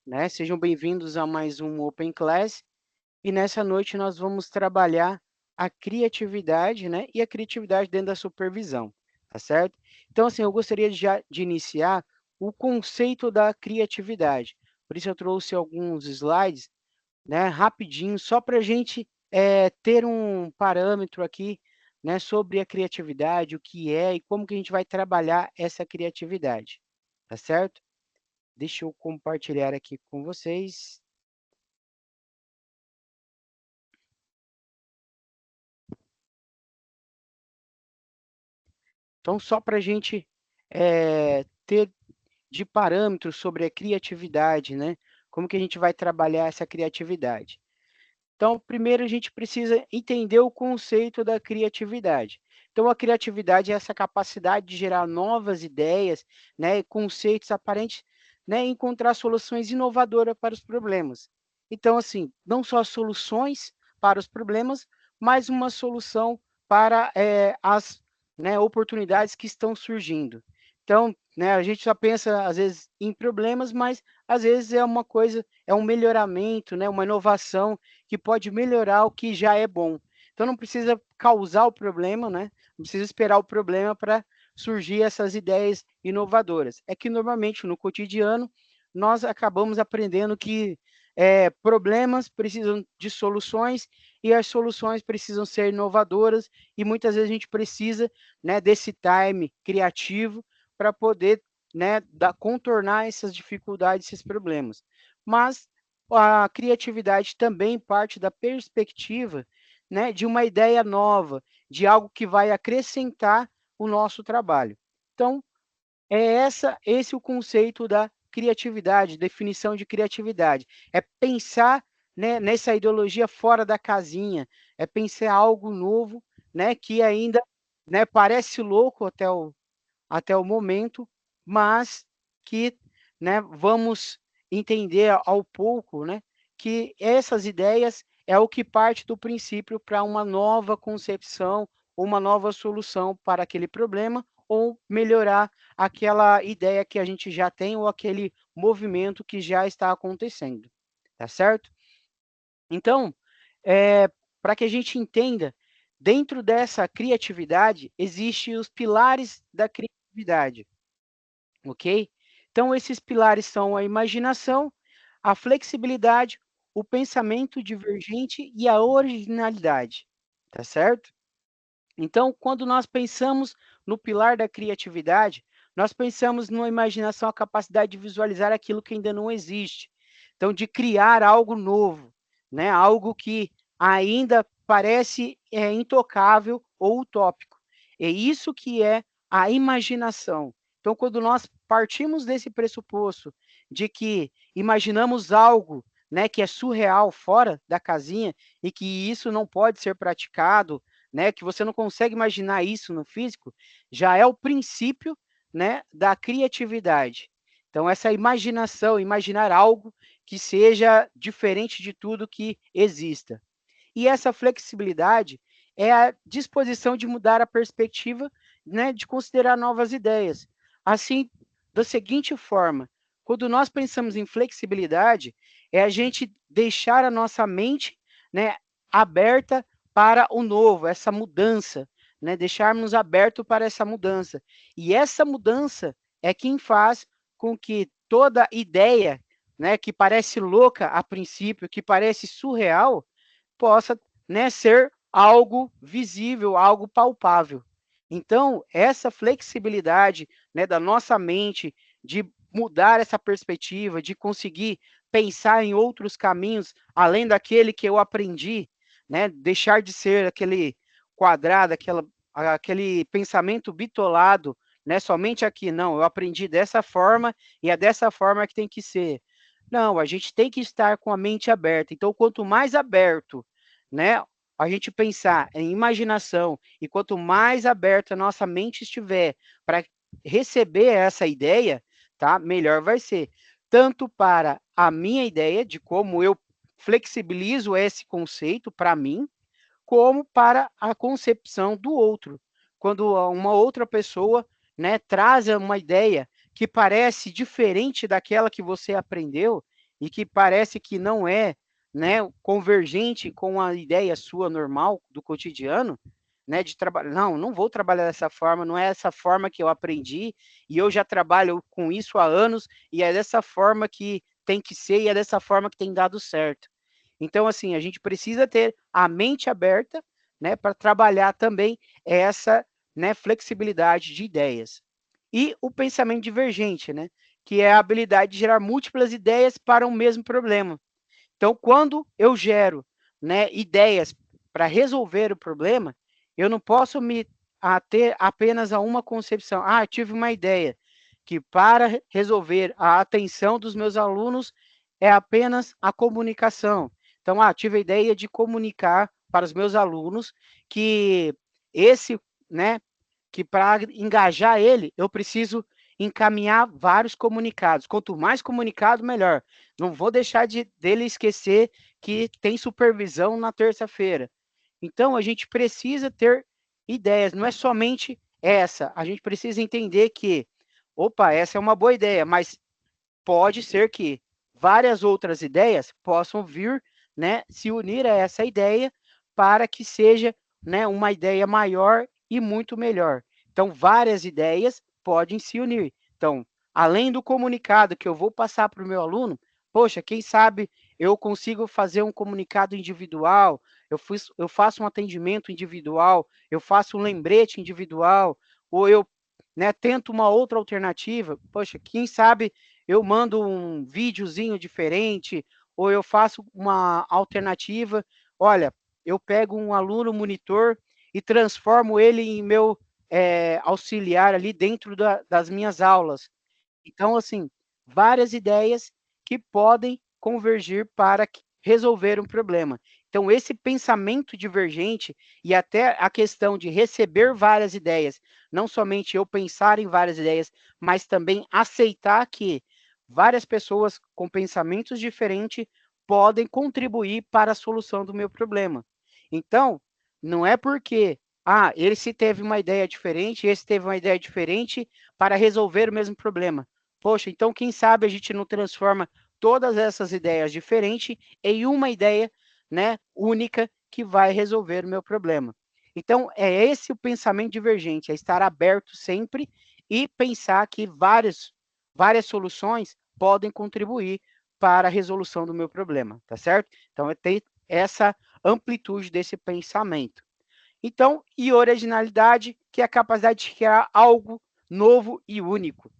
né? Sejam bem-vindos a mais um Open Class. E nessa noite nós vamos trabalhar a criatividade, né? E a criatividade dentro da supervisão, tá certo? Então, assim, eu gostaria já de iniciar o conceito da criatividade. Por isso eu trouxe alguns slides, né? Rapidinho, só para a gente ter um parâmetro aqui, né? Sobre a criatividade, o que é e como que a gente vai trabalhar essa criatividade, tá certo? Deixa eu compartilhar aqui com vocês. Então, só para a gente ter de parâmetros sobre a criatividade, né? Como que a gente vai trabalhar essa criatividade? Então, primeiro a gente precisa entender o conceito da criatividade. Então, a criatividade é essa capacidade de gerar novas ideias, né, conceitos aparentes, né, e encontrar soluções inovadoras para os problemas. Então, assim, não só soluções para os problemas, mas uma solução para as, né, oportunidades que estão surgindo. Então, né, a gente só pensa, às vezes, em problemas, mas, às vezes, é uma coisa, é um melhoramento, né, uma inovação que pode melhorar o que já é bom. Então não precisa causar o problema, né? Não precisa esperar o problema para surgir essas ideias inovadoras. É que normalmente no cotidiano nós acabamos aprendendo que problemas precisam de soluções e as soluções precisam ser inovadoras e muitas vezes a gente precisa, né, desse time criativo para poder, né, contornar essas dificuldades, esses problemas. Mas a criatividade também parte da perspectiva, né, de uma ideia nova, de algo que vai acrescentar o nosso trabalho. Então, esse o conceito da criatividade, definição de criatividade. É pensar, né, nessa ideologia fora da casinha, é pensar algo novo, né, que ainda, né, parece louco até o momento, mas que, né, vamos entender ao pouco, né, que essas ideias é o que parte do princípio para uma nova concepção, uma nova solução para aquele problema ou melhorar aquela ideia que a gente já tem ou aquele movimento que já está acontecendo, tá certo? Então, para que a gente entenda, dentro dessa criatividade, existem os pilares da criatividade, ok? Então, esses pilares são a imaginação, a flexibilidade, o pensamento divergente e a originalidade, tá certo? Então, quando nós pensamos no pilar da criatividade, nós pensamos numa imaginação, a capacidade de visualizar aquilo que ainda não existe. Então, de criar algo novo, né? Algo que ainda parece intocável ou utópico. É isso que é a imaginação. Então, quando nós partimos desse pressuposto de que imaginamos algo, né, que é surreal, fora da casinha, e que isso não pode ser praticado, né, que você não consegue imaginar isso no físico, já é o princípio, né, da criatividade. Então, essa imaginação, imaginar algo que seja diferente de tudo que exista. E essa flexibilidade é a disposição de mudar a perspectiva, né, de considerar novas ideias. Assim, da seguinte forma, quando nós pensamos em flexibilidade, é a gente deixar a nossa mente, né, aberta para o novo, essa mudança, né, deixarmos aberto para essa mudança. E essa mudança é quem faz com que toda ideia, né, que parece louca a princípio, que parece surreal, possa, né, ser algo visível, algo palpável. Então, essa flexibilidade, né, da nossa mente de mudar essa perspectiva, de conseguir pensar em outros caminhos além daquele que eu aprendi, né, deixar de ser aquele quadrado, aquele pensamento bitolado, né, somente aqui, não, eu aprendi dessa forma e é dessa forma que tem que ser. Não, a gente tem que estar com a mente aberta. Então, quanto mais aberto, né, a gente pensar em imaginação e quanto mais aberta a nossa mente estiver para receber essa ideia, tá, melhor vai ser. Tanto para a minha ideia de como eu flexibilizo esse conceito para mim, como para a concepção do outro. Quando uma outra pessoa, né, traz uma ideia que parece diferente daquela que você aprendeu, e que parece que não é, né, convergente com a ideia sua normal do cotidiano, né, de trabalhar, não vou trabalhar dessa forma, não é essa forma que eu aprendi, e eu já trabalho com isso há anos, e é dessa forma que tem que ser, e é dessa forma que tem dado certo. Então, assim, a gente precisa ter a mente aberta, né, para trabalhar também essa, né, flexibilidade de ideias. E o pensamento divergente, né, que é a habilidade de gerar múltiplas ideias para um mesmo problema. Então, quando eu gero, né, ideias para resolver o problema, eu não posso me ater apenas a uma concepção. Ah, tive uma ideia que para resolver a atenção dos meus alunos é apenas a comunicação. Então, tive a ideia de comunicar para os meus alunos que esse, né, que para engajar ele, eu preciso encaminhar vários comunicados. Quanto mais comunicado, melhor. Não vou deixar dele esquecer que tem supervisão na terça-feira. Então, a gente precisa ter ideias, não é somente essa. A gente precisa entender que, opa, essa é uma boa ideia, mas pode ser que várias outras ideias possam vir, né, se unir a essa ideia para que seja, né, uma ideia maior e muito melhor. Então, várias ideias podem se unir. Então, além do comunicado que eu vou passar para o meu aluno, poxa, quem sabe eu consigo fazer um comunicado individual, eu faço um atendimento individual, eu faço um lembrete individual, ou eu, né, tento uma outra alternativa. Poxa, quem sabe eu mando um videozinho diferente, ou eu faço uma alternativa. Olha, eu pego um aluno monitor e transformo ele em meu auxiliar ali dentro das minhas aulas. Então, assim, várias ideias que podem convergir para resolver um problema. Então, esse pensamento divergente e até a questão de receber várias ideias, não somente eu pensar em várias ideias, mas também aceitar que várias pessoas com pensamentos diferentes podem contribuir para a solução do meu problema. Então, não é porque ele se teve uma ideia diferente, esse teve uma ideia diferente para resolver o mesmo problema. Poxa, então quem sabe a gente não transforma todas essas ideias diferentes em uma ideia, né, única que vai resolver o meu problema. Então, é esse o pensamento divergente, é estar aberto sempre e pensar que várias soluções podem contribuir para a resolução do meu problema, tá certo? Então, é ter essa amplitude desse pensamento. Então, e originalidade, que é a capacidade de criar algo novo e único.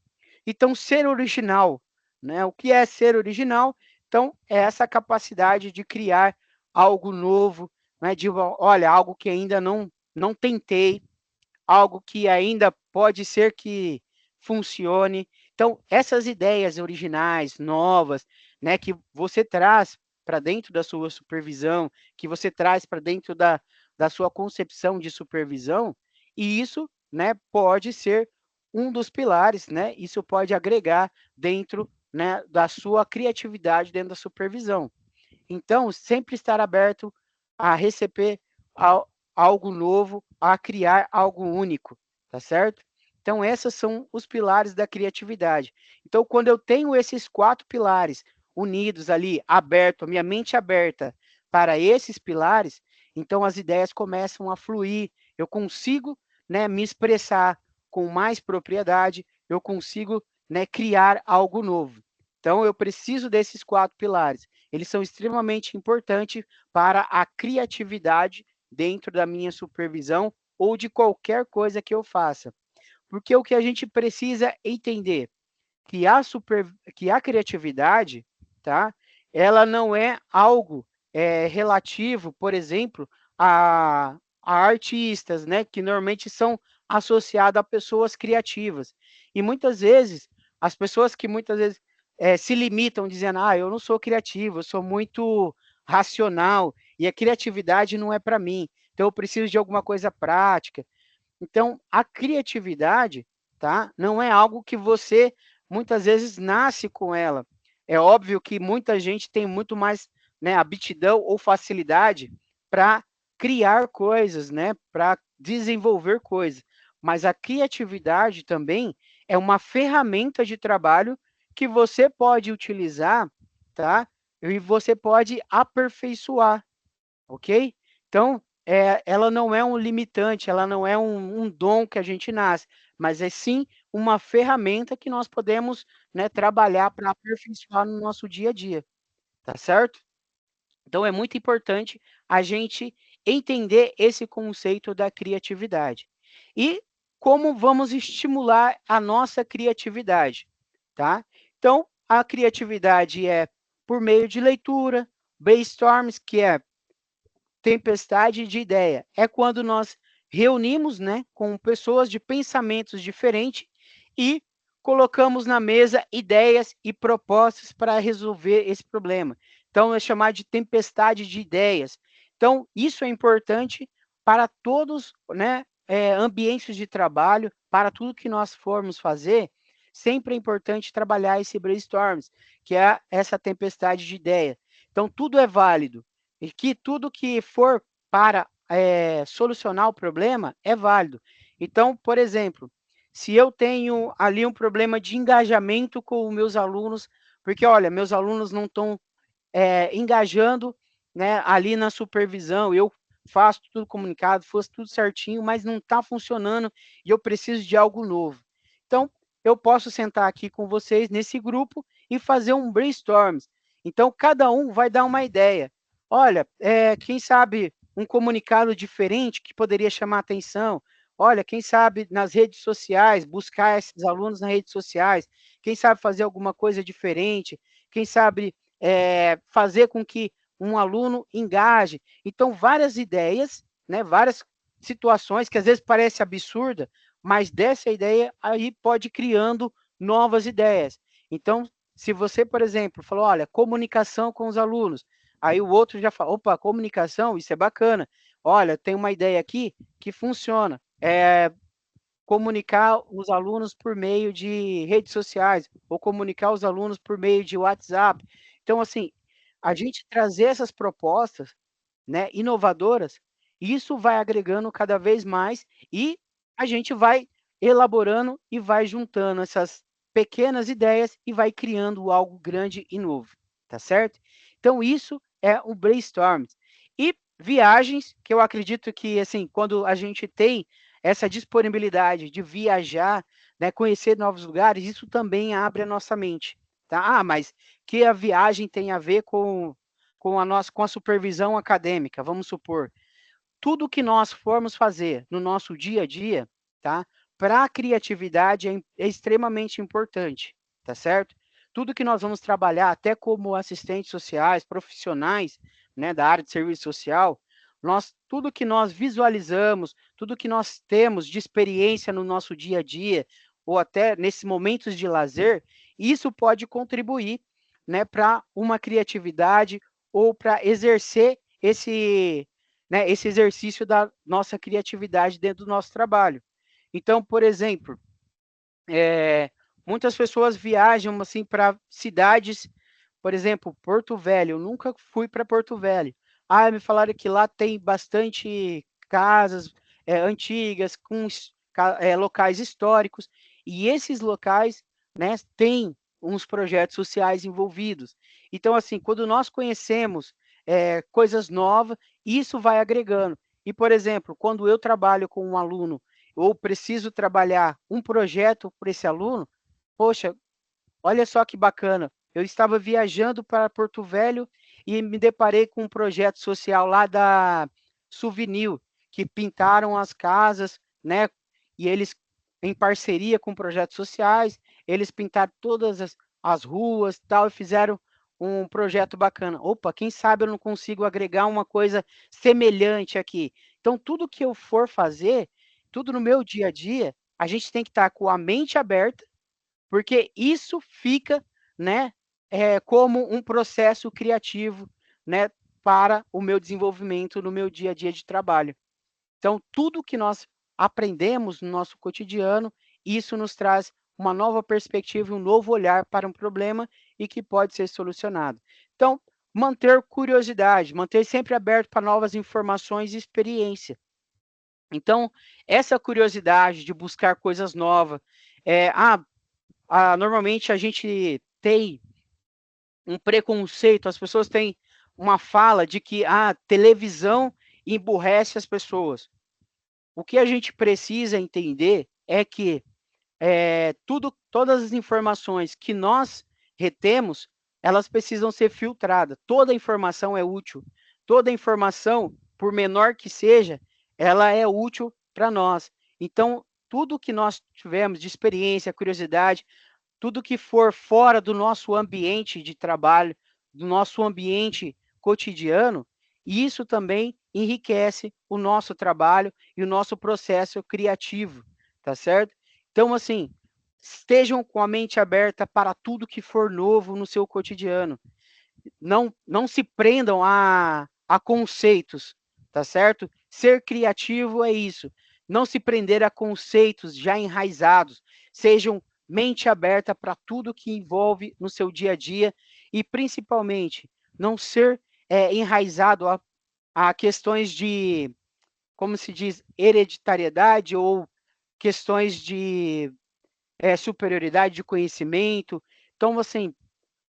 Então, ser original, né? O que é ser original? Então, é essa capacidade de criar algo novo, né? De, olha, algo que ainda não tentei, algo que ainda pode ser que funcione. Então, essas ideias originais, novas, né, que você traz para dentro da sua supervisão, que você traz para dentro da sua concepção de supervisão, e isso, né, pode ser um dos pilares, né? Isso pode agregar dentro, né, da sua criatividade dentro da supervisão. Então, sempre estar aberto a receber algo novo, a criar algo único, tá certo? Então, esses são os pilares da criatividade. Então, quando eu tenho esses 4 pilares unidos ali, aberto, a minha mente aberta para esses pilares, então as ideias começam a fluir, eu consigo, né, me expressar com mais propriedade, eu consigo, né, criar algo novo. Então, eu preciso desses 4 pilares. Eles são extremamente importantes para a criatividade dentro da minha supervisão ou de qualquer coisa que eu faça. Porque o que a gente precisa entender que que a criatividade, tá? Ela não é algo relativo, por exemplo, a artistas, né? Que normalmente são associados a pessoas criativas. E muitas vezes, as pessoas que muitas vezes se limitam dizendo, eu não sou criativo, eu sou muito racional, e a criatividade não é para mim, então eu preciso de alguma coisa prática. Então, a criatividade, tá? Não é algo que você muitas vezes nasce com ela. É óbvio que muita gente tem muito mais, né, aptidão ou facilidade para criar coisas, né, para desenvolver coisas. Mas a criatividade também é uma ferramenta de trabalho que você pode utilizar tá? E você pode aperfeiçoar, ok? Então, ela não é um limitante, ela não é um dom que a gente nasce, mas é sim uma ferramenta que nós podemos, né, trabalhar para aperfeiçoar no nosso dia a dia, tá certo? Então é muito importante a gente entender esse conceito da criatividade. E como vamos estimular a nossa criatividade, tá? Então, a criatividade é por meio de leitura, brainstorms, que é tempestade de ideia. É quando nós reunimos, né, com pessoas de pensamentos diferentes e colocamos na mesa ideias e propostas para resolver esse problema. Então, é chamado de tempestade de ideias. Então, isso é importante para todos, né, ambientes de trabalho, para tudo que nós formos fazer, sempre é importante trabalhar esse brainstorms, que é essa tempestade de ideia. Então, tudo é válido e que tudo que for para solucionar o problema é válido. Então, por exemplo, se eu tenho ali um problema de engajamento com os meus alunos, porque olha, meus alunos não estão engajando, né, ali na supervisão, eu faço tudo comunicado, faço tudo certinho, mas não está funcionando e eu preciso de algo novo. Então, eu posso sentar aqui com vocês nesse grupo e fazer um brainstorm. Então, cada um vai dar uma ideia. Olha, quem sabe um comunicado diferente que poderia chamar atenção. Olha, quem sabe nas redes sociais, buscar esses alunos nas redes sociais. Quem sabe fazer alguma coisa diferente. Quem sabe fazer com que um aluno engaje. Então, várias ideias, né, várias situações que às vezes parece absurda, mas dessa ideia aí pode ir criando novas ideias. Então, se você, por exemplo, falou, olha, comunicação com os alunos, aí o outro já fala, opa, comunicação, isso é bacana. Olha, tem uma ideia aqui que funciona. Comunicar os alunos por meio de redes sociais, ou comunicar os alunos por meio de WhatsApp. Então, assim, a gente trazer essas propostas, né, inovadoras, isso vai agregando cada vez mais e a gente vai elaborando e vai juntando essas pequenas ideias e vai criando algo grande e novo, tá certo? Então, isso é o brainstorm. E viagens, que eu acredito que, assim, quando a gente tem essa disponibilidade de viajar, né, conhecer novos lugares, isso também abre a nossa mente, tá? Ah, mas que a viagem tem a ver com a supervisão acadêmica, vamos supor. Tudo que nós formos fazer no nosso dia a dia, tá? Para a criatividade é extremamente importante, tá certo? Tudo que nós vamos trabalhar, até como assistentes sociais, profissionais, né, da área de serviço social, tudo que nós visualizamos, tudo que nós temos de experiência no nosso dia a dia, ou até nesses momentos de lazer, isso pode contribuir, né, para uma criatividade ou para exercer esse exercício da nossa criatividade dentro do nosso trabalho. Então, por exemplo, muitas pessoas viajam assim para cidades, por exemplo, Porto Velho. Eu nunca fui para Porto Velho. Ah, me falaram que lá tem bastante casas antigas, com locais históricos, e esses locais, né, têm uns projetos sociais envolvidos. Então, assim, quando nós conhecemos coisas novas, isso vai agregando. E, por exemplo, quando eu trabalho com um aluno ou preciso trabalhar um projeto para esse aluno, poxa, olha só que bacana. Eu estava viajando para Porto Velho e me deparei com um projeto social lá da Souvenir, que pintaram as casas, né? E eles, em parceria com projetos sociais, eles pintaram todas as ruas tal, e fizeram um projeto bacana. Opa, quem sabe eu não consigo agregar uma coisa semelhante aqui. Então, tudo que eu for fazer, tudo no meu dia a dia, a gente tem que estar com a mente aberta porque isso fica, né, como um processo criativo, né, para o meu desenvolvimento no meu dia a dia de trabalho. Então, tudo que nós aprendemos no nosso cotidiano, isso nos traz uma nova perspectiva, um novo olhar para um problema e que pode ser solucionado. Então, manter curiosidade, manter sempre aberto para novas informações e experiência. Então, essa curiosidade de buscar coisas novas, normalmente a gente tem um preconceito, as pessoas têm uma fala de que a televisão emburrece as pessoas. O que a gente precisa entender é que todas as informações que nós retemos, elas precisam ser filtradas. Toda informação é útil. Toda informação, por menor que seja, ela é útil para nós. Então, tudo que nós tivemos de experiência, curiosidade, tudo que for fora do nosso ambiente de trabalho, do nosso ambiente cotidiano, isso também enriquece o nosso trabalho e o nosso processo criativo, tá certo? Então, assim, estejam com a mente aberta para tudo que for novo no seu cotidiano. Não se prendam a conceitos, tá certo? Ser criativo é isso. Não se prender a conceitos já enraizados. Sejam mente aberta para tudo que envolve no seu dia a dia e, principalmente, não ser enraizado a questões de, como se diz, hereditariedade ou questões de superioridade de conhecimento. Então, assim,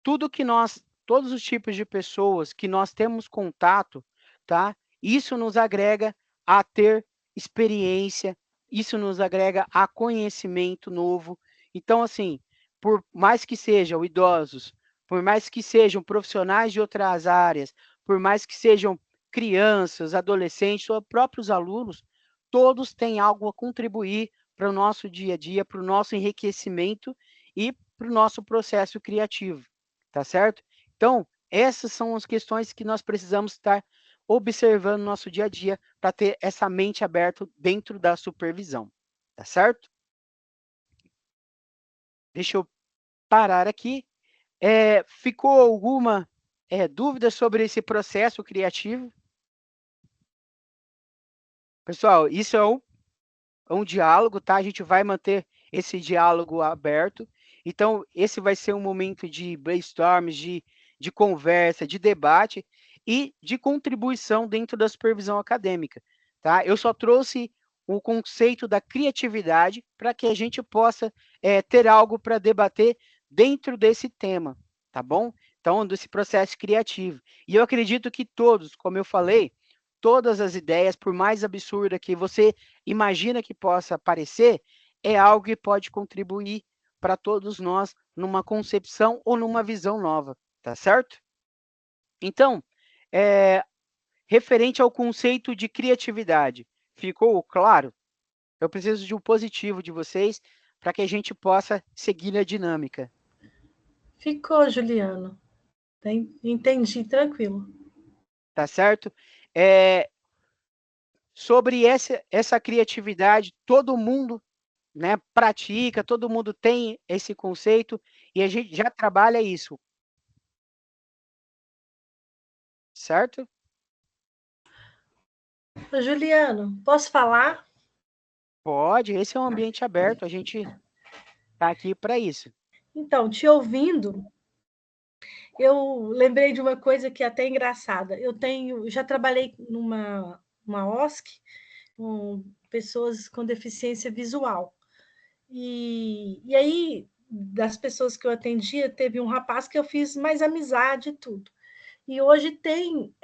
todos os tipos de pessoas que nós temos contato, tá? Isso nos agrega a ter experiência, isso nos agrega a conhecimento novo. Então, assim, por mais que sejam idosos, por mais que sejam profissionais de outras áreas, por mais que sejam crianças, adolescentes ou próprios alunos, todos têm algo a contribuir para o nosso dia a dia, para o nosso enriquecimento e para o nosso processo criativo, tá certo? Então, essas são as questões que nós precisamos estar observando no nosso dia a dia para ter essa mente aberta dentro da supervisão, tá certo? Deixa eu parar aqui. Ficou alguma dúvida sobre esse processo criativo? Pessoal, isso é um diálogo, tá? A gente vai manter esse diálogo aberto. Então, esse vai ser um momento de brainstorms, de conversa, de debate e de contribuição dentro da supervisão acadêmica, tá? Eu só trouxe o conceito da criatividade para que a gente possa ter algo para debater dentro desse tema, tá bom? Então, desse processo criativo. E eu acredito que todos, como eu falei, todas as ideias, por mais absurda que você imagina que possa parecer, é algo que pode contribuir para todos nós numa concepção ou numa visão nova, tá certo? Então, é, referente ao conceito de criatividade, ficou claro? Eu preciso de um positivo de vocês para que a gente possa seguir a dinâmica, Ficou, Juliano. Entendi, tranquilo. tá certo? É, sobre essa criatividade, todo mundo, né, pratica, todo mundo tem esse conceito e a gente já trabalha isso, certo? Juliano, posso falar? Pode, esse é um ambiente aberto, a gente está aqui para isso. Então, te ouvindo, eu lembrei de uma coisa que é até engraçada. Já trabalhei uma OSC com pessoas com deficiência visual. E aí, das pessoas que eu atendia, teve um rapaz que eu fiz mais amizade e tudo. E hoje tem,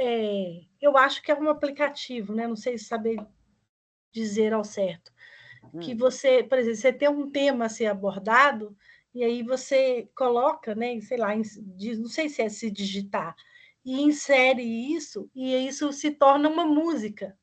eu acho que é um aplicativo, né? Não sei saber dizer ao certo, que Hum, você, por exemplo, você tem um tema a ser abordado, e aí você coloca, né, sei lá, não sei se é se digitar, e insere isso, e isso se torna uma música.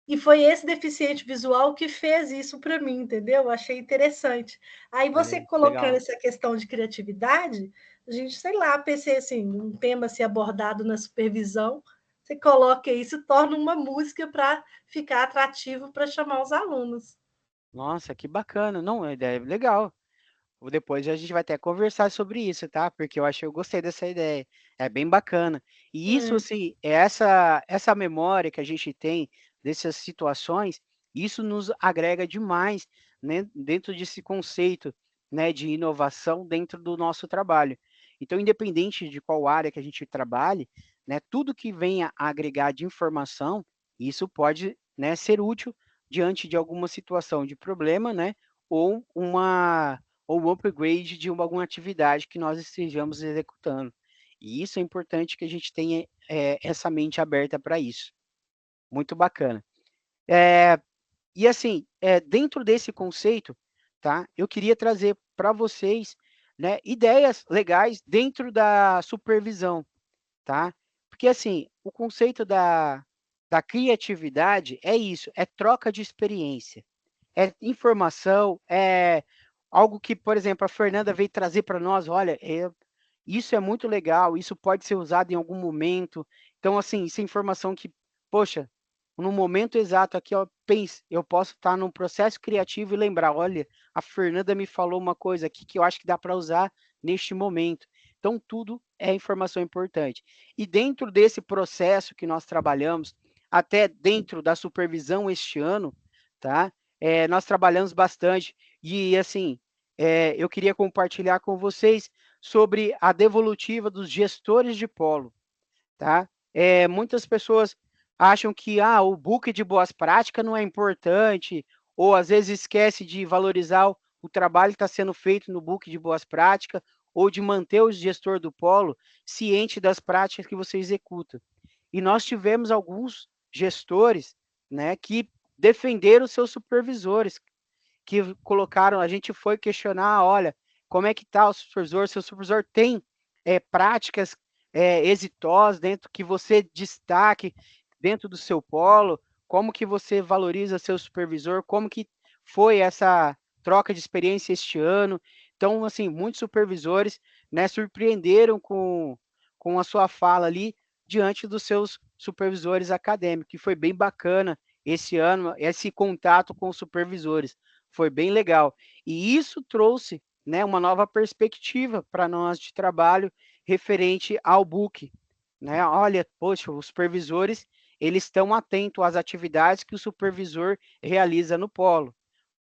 E foi esse deficiente visual que fez isso para mim, entendeu? Achei interessante. Aí você olha, colocando legal. essa questão de criatividade, a gente, sei lá, pensei assim, um tema a ser abordado na supervisão, você coloca isso, torna uma música para ficar atrativo para chamar os alunos. Nossa, que bacana. Não, a ideia é legal. Depois a gente vai até conversar sobre isso, tá? Porque eu gostei dessa ideia. É bem bacana. E isso, É. assim, essa memória que a gente tem dessas situações, isso nos agrega demais, né, dentro desse conceito, né, de inovação dentro do nosso trabalho. Então, independente de qual área que a gente trabalhe, né, tudo que venha a agregar de informação, isso pode, né, ser útil diante de alguma situação de problema, né, ou ou um upgrade de alguma atividade que nós estejamos executando. E isso é importante que a gente tenha essa mente aberta para isso. Muito bacana. E assim, dentro desse conceito, tá? Eu queria trazer para vocês, né, ideias legais dentro da supervisão, tá? Porque assim, o conceito da criatividade é isso, é troca de experiência, é informação, é algo que, por exemplo, a Fernanda veio trazer para nós, olha, isso é muito legal, isso pode ser usado em algum momento. Então, assim, isso é informação que, poxa, no momento exato aqui, ó, pense, eu posso estar num processo criativo e lembrar, olha, a Fernanda me falou uma coisa aqui que eu acho que dá para usar neste momento. Então, tudo é informação importante. E dentro desse processo que nós trabalhamos, até dentro da supervisão este ano, tá? Nós trabalhamos bastante e, assim, eu queria compartilhar com vocês sobre a devolutiva dos gestores de polo, tá? Muitas pessoas acham que o book de boas práticas não é importante, ou às vezes esquece de valorizar o trabalho que está sendo feito no book de boas práticas, ou de manter o gestor do polo ciente das práticas que você executa. E nós tivemos alguns gestores, né, que defenderam seus supervisores, que colocaram, a gente foi questionar, olha, como é que está o supervisor, seu supervisor tem práticas exitosas dentro que você destaque dentro do seu polo, como que você valoriza seu supervisor, como que foi essa troca de experiência este ano. Então, assim, muitos supervisores, né, surpreenderam com a sua fala ali diante dos seus supervisores acadêmicos, que foi bem bacana esse ano, esse contato com os supervisores. Foi bem legal. E isso trouxe, né, uma nova perspectiva para nós de trabalho referente ao book, né? Olha, poxa, os supervisores, eles estão atentos às atividades que o supervisor realiza no polo.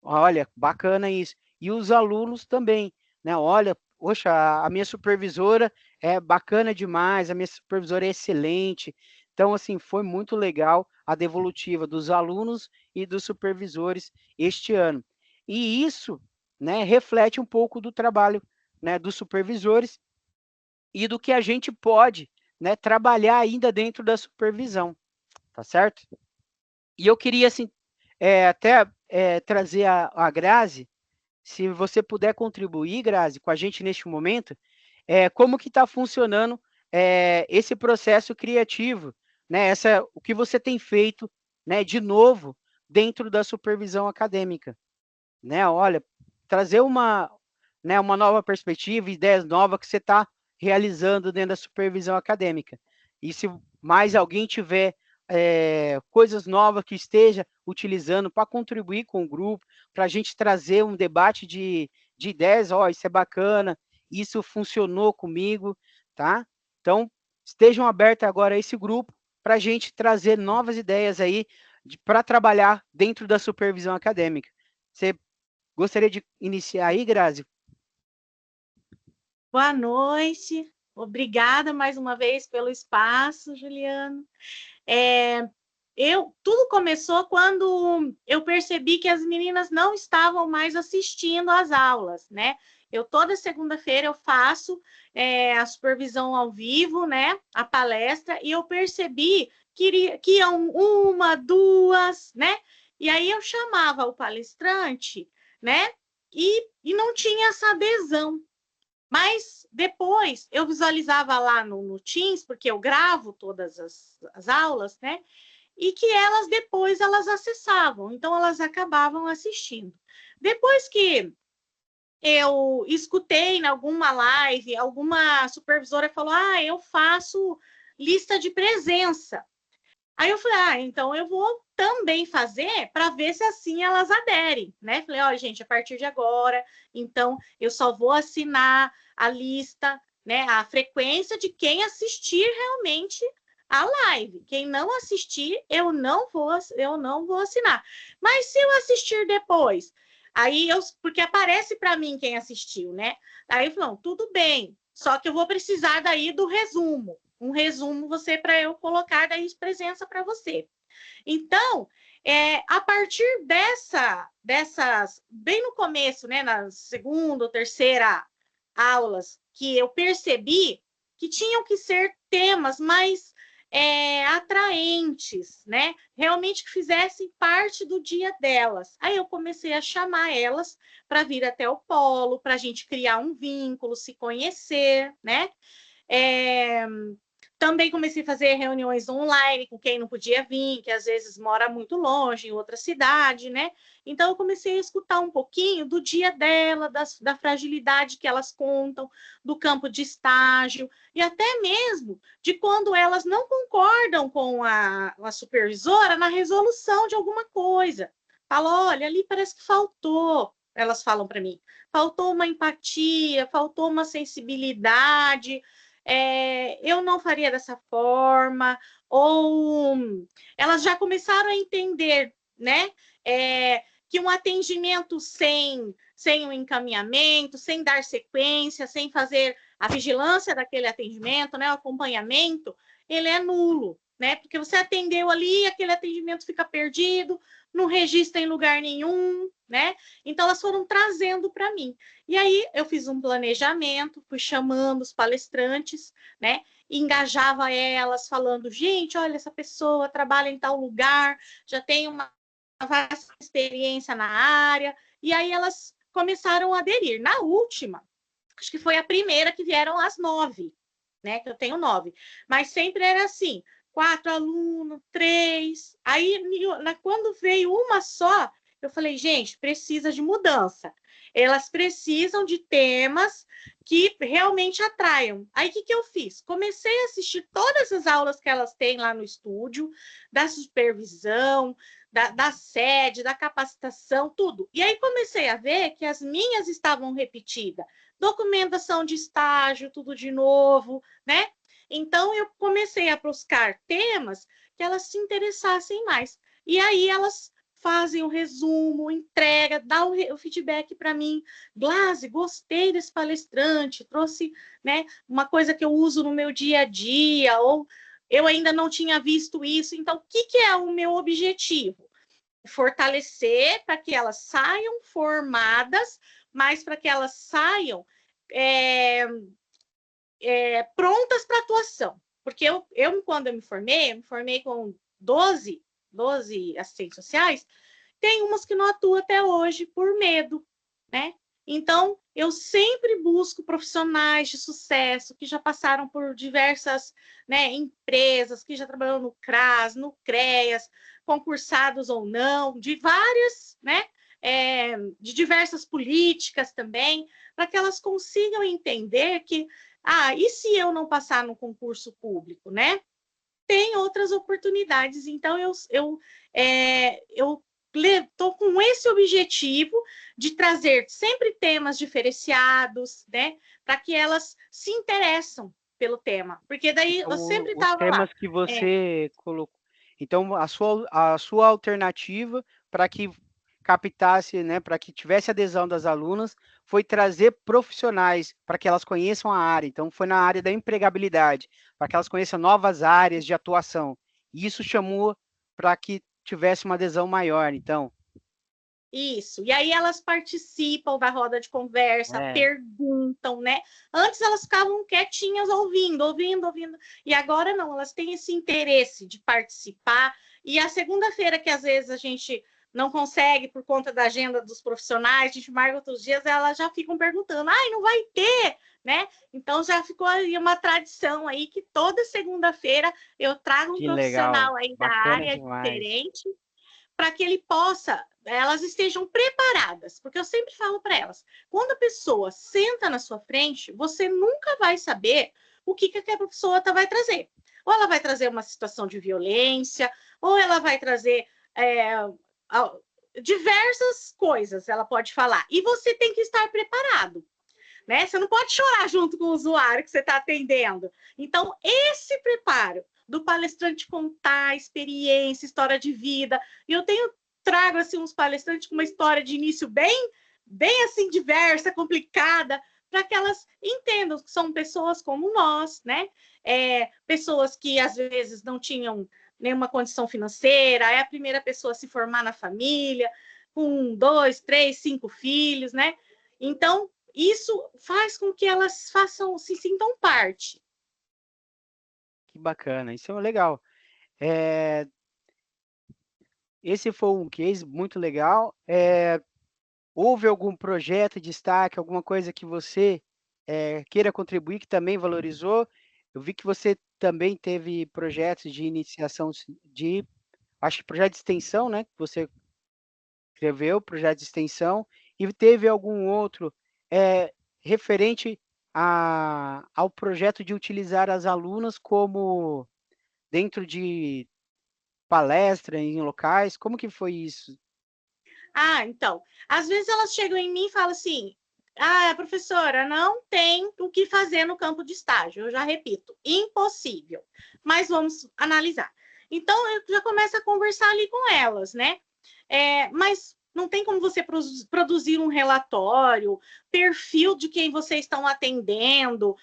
Olha, bacana isso. E os alunos também, né? Olha, poxa, a minha supervisora é bacana demais, a minha supervisora é excelente. Então, assim, foi muito legal a devolutiva dos alunos e dos supervisores este ano. E isso, né, reflete um pouco do trabalho, né, dos supervisores e do que a gente pode, né, trabalhar ainda dentro da supervisão, tá certo? E eu queria, assim, até trazer a Grazi, se você puder contribuir, Grazi, com a gente neste momento, como que está funcionando esse processo criativo, né? O que você tem feito, né, de novo dentro da supervisão acadêmica, né? Olha, trazer uma nova perspectiva, ideias novas que você está realizando dentro da supervisão acadêmica. E se mais alguém tiver coisas novas que esteja utilizando para contribuir com o grupo, para a gente trazer um debate de ideias, isso é bacana, isso funcionou comigo, tá? Então, estejam abertos agora a esse grupo para a gente trazer novas ideias aí para trabalhar dentro da supervisão acadêmica. Você gostaria de iniciar aí, Grazi? Boa noite, obrigada mais uma vez pelo espaço, Juliano. Tudo começou quando eu percebi que as meninas não estavam mais assistindo às aulas, né? Toda segunda-feira eu faço a supervisão ao vivo, né? A palestra, e eu percebi que iam uma, duas, né? E aí eu chamava o palestrante, né? E não tinha essa adesão. Mas depois eu visualizava lá no Teams, porque eu gravo todas as aulas, né? E que depois elas acessavam, então elas acabavam assistindo. Depois que eu escutei em alguma live, alguma supervisora falou: eu faço lista de presença. Aí eu falei, então eu vou também fazer para ver se assim elas aderem, né? Falei, olha, gente, a partir de agora, então eu só vou assinar a lista, né? A frequência de quem assistir realmente a live. Quem não assistir, eu não vou assinar. Mas se eu assistir depois, porque aparece para mim quem assistiu, né? Aí eu falei, não, tudo bem, só que eu vou precisar daí do resumo. Um resumo para eu colocar daí presença para você. Então, A partir dessas, bem no começo, né, na segunda ou terceira aulas, que eu percebi que tinham que ser temas mais atraentes, né? Realmente que fizessem parte do dia delas. Aí eu comecei a chamar elas para vir até o polo, para a gente criar um vínculo, se conhecer, né? Também comecei a fazer reuniões online com quem não podia vir, que às vezes mora muito longe, em outra cidade, né? Então, eu comecei a escutar um pouquinho do dia dela, da fragilidade que elas contam, do campo de estágio, e até mesmo de quando elas não concordam com a supervisora na resolução de alguma coisa. Fala, olha, ali parece que faltou, elas falam para mim, faltou uma empatia, faltou uma sensibilidade, eu não faria dessa forma, ou elas já começaram a entender, né, que um atendimento sem um encaminhamento, sem dar sequência, sem fazer a vigilância daquele atendimento, né, o acompanhamento, ele é nulo, né, porque você atendeu ali, aquele atendimento fica perdido, não registra em lugar nenhum, né? Então, elas foram trazendo para mim. E aí, eu fiz um planejamento, fui chamando os palestrantes, né? E engajava elas, falando, gente, olha, essa pessoa trabalha em tal lugar, já tem uma vasta experiência na área. E aí, elas começaram a aderir. Na última, acho que foi a primeira que vieram às 9, né? Que eu tenho 9. Mas sempre era assim, 4 alunos, 3. Aí, quando veio uma só, eu falei, gente, precisa de mudança. Elas precisam de temas que realmente atraiam. Aí, o que eu fiz? Comecei a assistir todas as aulas que elas têm lá no estúdio, da supervisão, da sede, da capacitação, tudo. E aí, comecei a ver que as minhas estavam repetidas. Documentação de estágio, tudo de novo, né? Então, eu comecei a buscar temas que elas se interessassem mais. E aí, elas fazem o resumo, entrega, dá o feedback para mim. Glase, gostei desse palestrante, trouxe, né, uma coisa que eu uso no meu dia a dia, ou eu ainda não tinha visto isso. Então, o que é o meu objetivo? Fortalecer para que elas saiam formadas, mas para que elas saiam prontas para atuação. Porque quando eu me formei com 12 assistentes sociais, tem umas que não atuam até hoje por medo, né? Então, eu sempre busco profissionais de sucesso que já passaram por diversas, né, empresas, que já trabalharam no CRAS, no CREAS, concursados ou não, de várias, né, de diversas políticas também, para que elas consigam entender que, e se eu não passar no concurso público, né? Tem outras oportunidades. Então, eu estou com esse objetivo de trazer sempre temas diferenciados, né? Para que elas se interessem pelo tema. Porque daí Então, eu sempre os estava lá. temas que você colocou. Então, a sua alternativa para que captasse, né, para que tivesse adesão das alunas, foi trazer profissionais para que elas conheçam a área. Então, foi na área da empregabilidade, para que elas conheçam novas áreas de atuação. E isso chamou para que tivesse uma adesão maior, então. Isso. E aí elas participam da roda de conversa, perguntam, né? Antes elas ficavam quietinhas ouvindo. E agora não, elas têm esse interesse de participar. E a segunda-feira, que às vezes a gente não consegue por conta da agenda dos profissionais, a gente marca outros dias, elas já ficam perguntando, não vai ter, né? Então já ficou aí uma tradição aí que toda segunda-feira eu trago um profissional legal. aí da Bacana área demais. diferente, para que ele possa, elas estejam preparadas, porque eu sempre falo para elas, quando a pessoa senta na sua frente, você nunca vai saber o que aquela pessoa vai trazer. Ou ela vai trazer uma situação de violência, ou ela vai trazer diversas coisas, ela pode falar. E você tem que estar preparado, né? Você não pode chorar junto com o usuário que você está atendendo. Então, esse preparo do palestrante contar experiência, história de vida. E eu trago assim uns palestrantes com uma história de início bem assim diversa, complicada, para que elas entendam que são pessoas como nós, né? Pessoas que às vezes não tinham nenhuma condição financeira, é a primeira pessoa a se formar na família, com 2, 3, 5 filhos, né? Então, isso faz com que elas se sintam parte. Que bacana, isso é legal. Esse foi um case muito legal. Houve algum projeto de destaque, alguma coisa que você queira contribuir, que também valorizou? Eu vi que você também teve projetos de iniciação acho que projeto de extensão, né? Que você escreveu, projeto de extensão, e teve algum outro referente ao projeto de utilizar as alunas como dentro de palestra em locais? Como que foi isso? Então, às vezes elas chegam em mim e falam assim: professora, não tem o que fazer no campo de estágio. Eu já repito, impossível. Mas vamos analisar. Então, eu já começo a conversar ali com elas, né? Mas não tem como você produzir um relatório, perfil de quem vocês estão atendendo,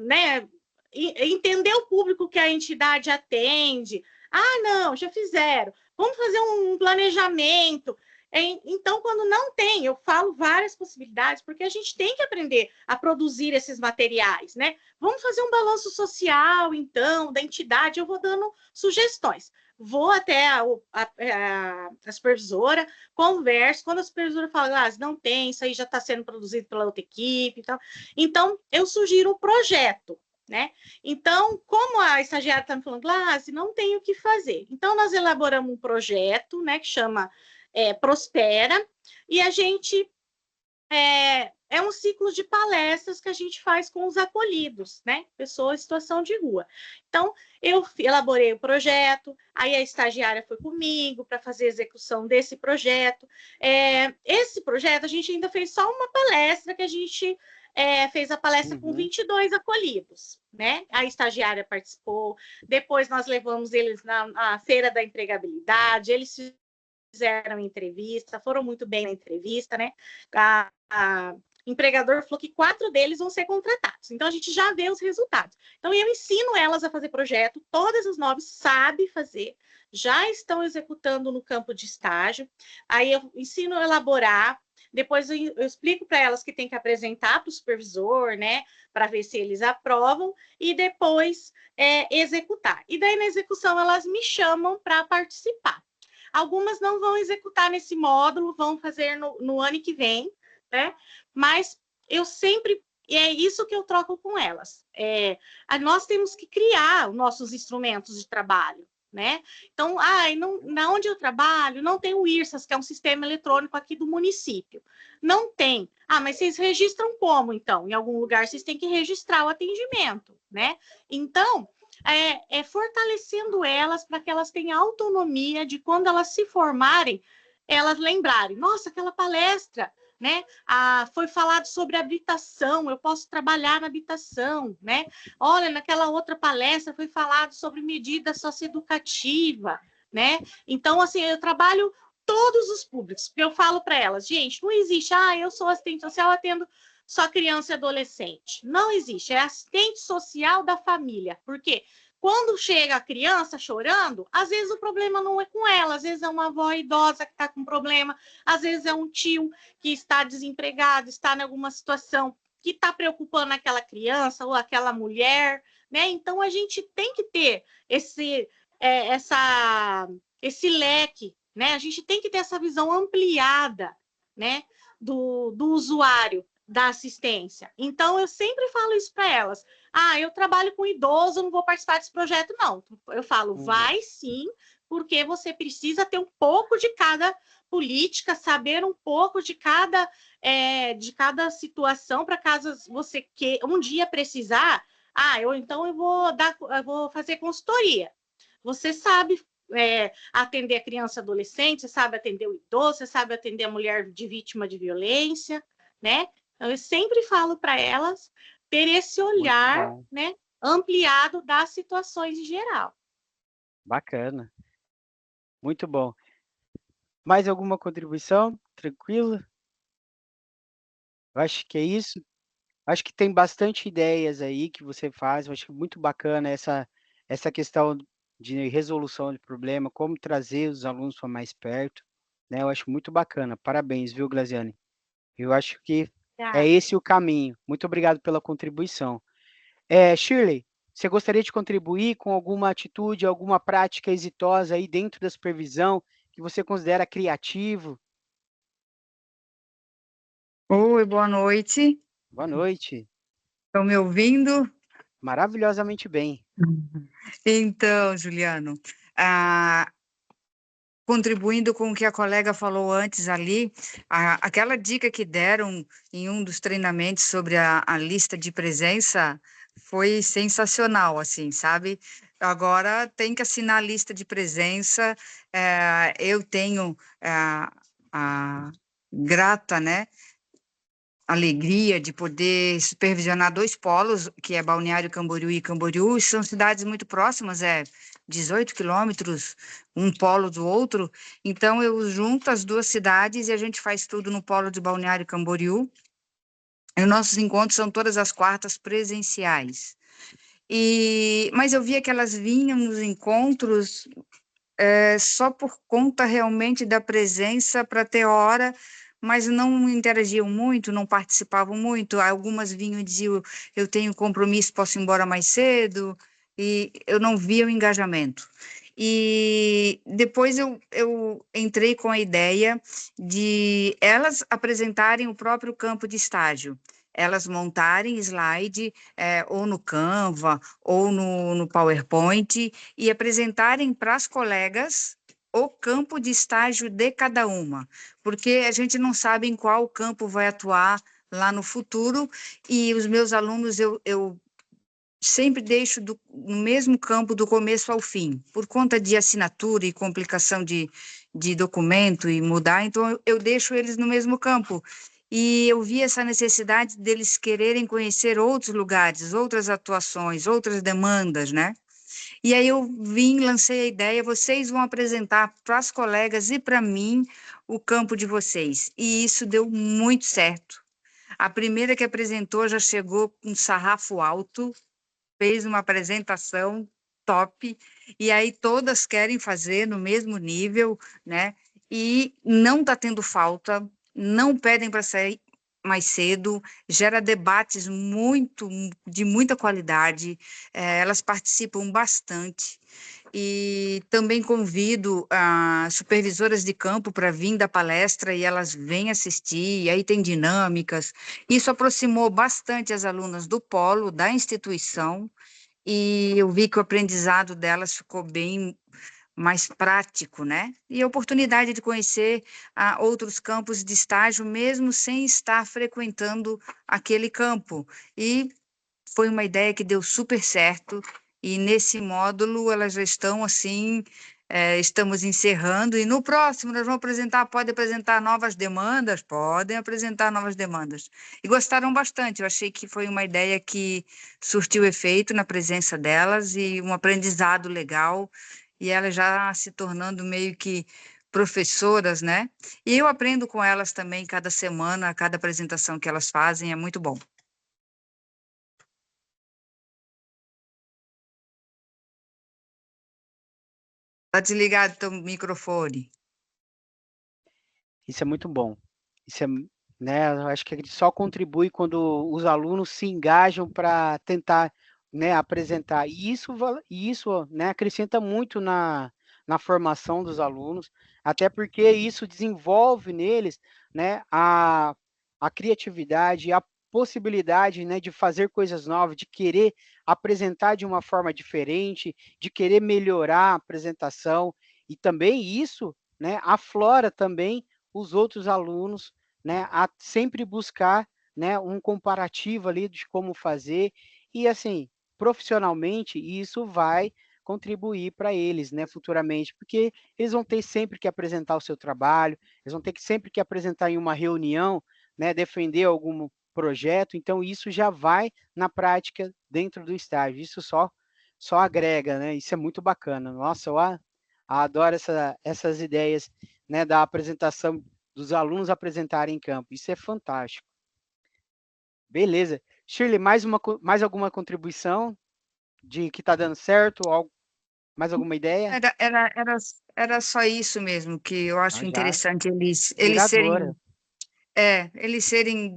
né? Entender o público que a entidade atende. Não, já fizeram. Vamos fazer um planejamento. Então, quando não tem, eu falo várias possibilidades, porque a gente tem que aprender a produzir esses materiais, né? Vamos fazer um balanço social, então, da entidade, eu vou dando sugestões. Vou até a supervisora, converso, quando a supervisora fala, não tem, isso aí já está sendo produzido pela outra equipe e tal. Então, eu sugiro um projeto, né? Então, como a estagiária está me falando, Glace, não tem o que fazer. Então, nós elaboramos um projeto, né, que chama Prospera, e a gente é um ciclo de palestras que a gente faz com os acolhidos, né? Pessoas em situação de rua. Então, eu elaborei o projeto, aí a estagiária foi comigo para fazer a execução desse projeto. Esse projeto, a gente ainda fez só uma palestra, que a gente fez a palestra com 22 acolhidos, né? A estagiária participou, depois nós levamos eles na Feira da Empregabilidade, eles fizeram entrevista, foram muito bem na entrevista, né? A empregador falou que 4 deles vão ser contratados. Então, a gente já vê os resultados. Então, eu ensino elas a fazer projeto, todas as 9 sabem fazer, já estão executando no campo de estágio. Aí, eu ensino a elaborar, depois eu explico para elas que tem que apresentar para o supervisor, né, para ver se eles aprovam, e depois executar. E daí, na execução, elas me chamam para participar. Algumas não vão executar nesse módulo, vão fazer no ano que vem, né? Mas eu sempre, e é isso que eu troco com elas. Nós temos que criar os nossos instrumentos de trabalho, né? Então, na onde eu trabalho, não tem o IRSAS, que é um sistema eletrônico aqui do município. Não tem. Mas vocês registram como, então? Em algum lugar vocês têm que registrar o atendimento, né? Então, fortalecendo elas para que elas tenham autonomia de quando elas se formarem, elas lembrarem, nossa, aquela palestra, né? Foi falado sobre habitação, eu posso trabalhar na habitação, né? Olha, naquela outra palestra foi falado sobre medida socioeducativa, né? Então, assim, eu trabalho todos os públicos, porque eu falo para elas, gente, não existe, eu sou assistente social, atendo só criança e adolescente. Não existe, é assistente social da família. Por quê? Quando chega a criança chorando, às vezes o problema não é com ela, às vezes é uma avó idosa que está com problema, às vezes é um tio que está desempregado, está em alguma situação que está preocupando aquela criança ou aquela mulher, né? Então a gente tem que ter esse leque, né? A gente tem que ter essa visão ampliada, né? Do usuário da assistência. Então, eu sempre falo isso para elas. Eu trabalho com idoso, não vou participar desse projeto, não. Eu falo, vai sim, porque você precisa ter um pouco de cada política, saber um pouco de cada situação, para caso você um dia precisar, então eu vou fazer consultoria. Você sabe atender a criança e adolescente, você sabe atender o idoso, você sabe atender a mulher de vítima de violência, né? Então, eu sempre falo para elas ter esse olhar, né, ampliado das situações em geral. Bacana. Muito bom. Mais alguma contribuição? Tranquilo? Eu acho que é isso. Acho que tem bastante ideias aí que você faz. Eu acho muito bacana essa questão de resolução de problema, como trazer os alunos para mais perto, né? Eu acho muito bacana. Parabéns, viu, Glaziane? Eu acho que é Obrigada. esse o caminho. Muito obrigado pela contribuição. Shirley, você gostaria de contribuir com alguma atitude, alguma prática exitosa aí dentro da supervisão que você considera criativo? Oi, boa noite. Boa noite. Estão me ouvindo? Maravilhosamente bem. Então, Juliano, ah, contribuindo com o que a colega falou antes ali, aquela dica que deram em um dos treinamentos sobre a lista de presença foi sensacional, assim, sabe? Agora tem que assinar a lista de presença. Eu tenho a grata, né, alegria de poder supervisionar dois polos, que é Balneário Camboriú e Camboriú, são cidades muito próximas, 18 quilômetros, um polo do outro, então eu junto as duas cidades e a gente faz tudo no polo de Balneário Camboriú, e os nossos encontros são todas as quartas presenciais. Mas eu via que elas vinham nos encontros só por conta realmente da presença para ter hora, mas não interagiam muito, não participavam muito. Algumas vinham e diziam, eu tenho compromisso, posso ir embora mais cedo, e eu não via o engajamento. E depois eu entrei com a ideia de elas apresentarem o próprio campo de estágio, elas montarem slide, ou no Canva, ou no PowerPoint, e apresentarem para as colegas o campo de estágio de cada uma, porque a gente não sabe em qual campo vai atuar lá no futuro, e os meus alunos eu sempre deixo no mesmo campo do começo ao fim, por conta de assinatura e complicação de documento e mudar, então eu deixo eles no mesmo campo. E eu vi essa necessidade deles quererem conhecer outros lugares, outras atuações, outras demandas, né? E aí eu vim, lancei a ideia, vocês vão apresentar para as colegas e para mim o campo de vocês. E isso deu muito certo. A primeira que apresentou já chegou com sarrafo alto, fez uma apresentação top, e aí todas querem fazer no mesmo nível, né? E não está tendo falta, não pedem para sair mais cedo, gera debates de muita qualidade, elas participam bastante, e também convido as supervisoras de campo para vir da palestra e elas vêm assistir, e aí tem dinâmicas. Isso aproximou bastante as alunas do polo, da instituição, e eu vi que o aprendizado delas ficou bem mais prático, né? E a oportunidade de conhecer outros campos de estágio, mesmo sem estar frequentando aquele campo. E foi uma ideia que deu super certo, e nesse módulo elas já estão assim, estamos encerrando, e no próximo nós vamos apresentar, pode apresentar novas demandas? Podem apresentar novas demandas. E gostaram bastante, eu achei que foi uma ideia que surtiu efeito na presença delas, e um aprendizado legal, e elas já se tornando meio que professoras, né? E eu aprendo com elas também cada semana, cada apresentação que elas fazem, é muito bom. Tá desligado teu microfone. Isso é muito bom. Isso é, né, eu acho que ele só contribui quando os alunos se engajam para tentar, né, apresentar. E isso, né, acrescenta muito na formação dos alunos, até porque isso desenvolve neles, né, a criatividade, a possibilidade, né, de fazer coisas novas, de querer apresentar de uma forma diferente, de querer melhorar a apresentação, e também isso, né, aflora também os outros alunos, né, a sempre buscar, né, um comparativo ali de como fazer, e assim, profissionalmente, isso vai contribuir para eles, né, futuramente, porque eles vão ter sempre que apresentar o seu trabalho, eles vão ter que sempre que apresentar em uma reunião, né, defender algum projeto, então isso já vai na prática dentro do estágio, isso só agrega, né, isso é muito bacana. Nossa, adoro essas ideias, né, da apresentação, dos alunos apresentarem em campo. Isso é fantástico. Beleza. Shirley, mais alguma contribuição de que está dando certo? Algo Mais alguma ideia? Era só isso mesmo, que eu acho Então, já, interessante eles inspiradora. serem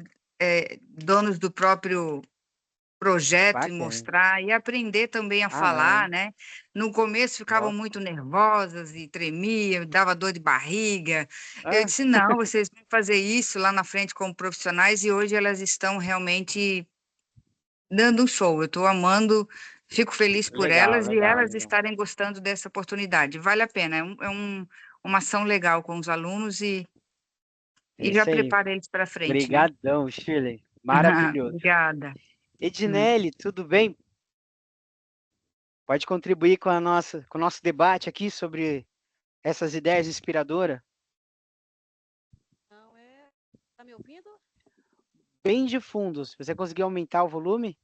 donos do próprio projeto e Bacana. mostrar, e aprender também a Ah, não. falar, né? No começo ficavam Nossa. muito nervosas e tremiam, dava dor de barriga. Eu Ah, disse, não, vocês vão fazer isso lá na frente como profissionais, e hoje elas estão realmente dando um show. Eu estou amando, fico feliz por legal, elas e legal, elas legal. estarem gostando dessa oportunidade. Vale a pena, uma ação legal com os alunos É e já isso aí. prepara eles para frente, né? Obrigadão, Shirley. Maravilhoso. Obrigada. Edinelli, tudo bem? Pode contribuir com com o nosso debate aqui sobre essas ideias inspiradoras? Não é. Tá me ouvindo? Bem de fundo. Se você conseguir aumentar o volume?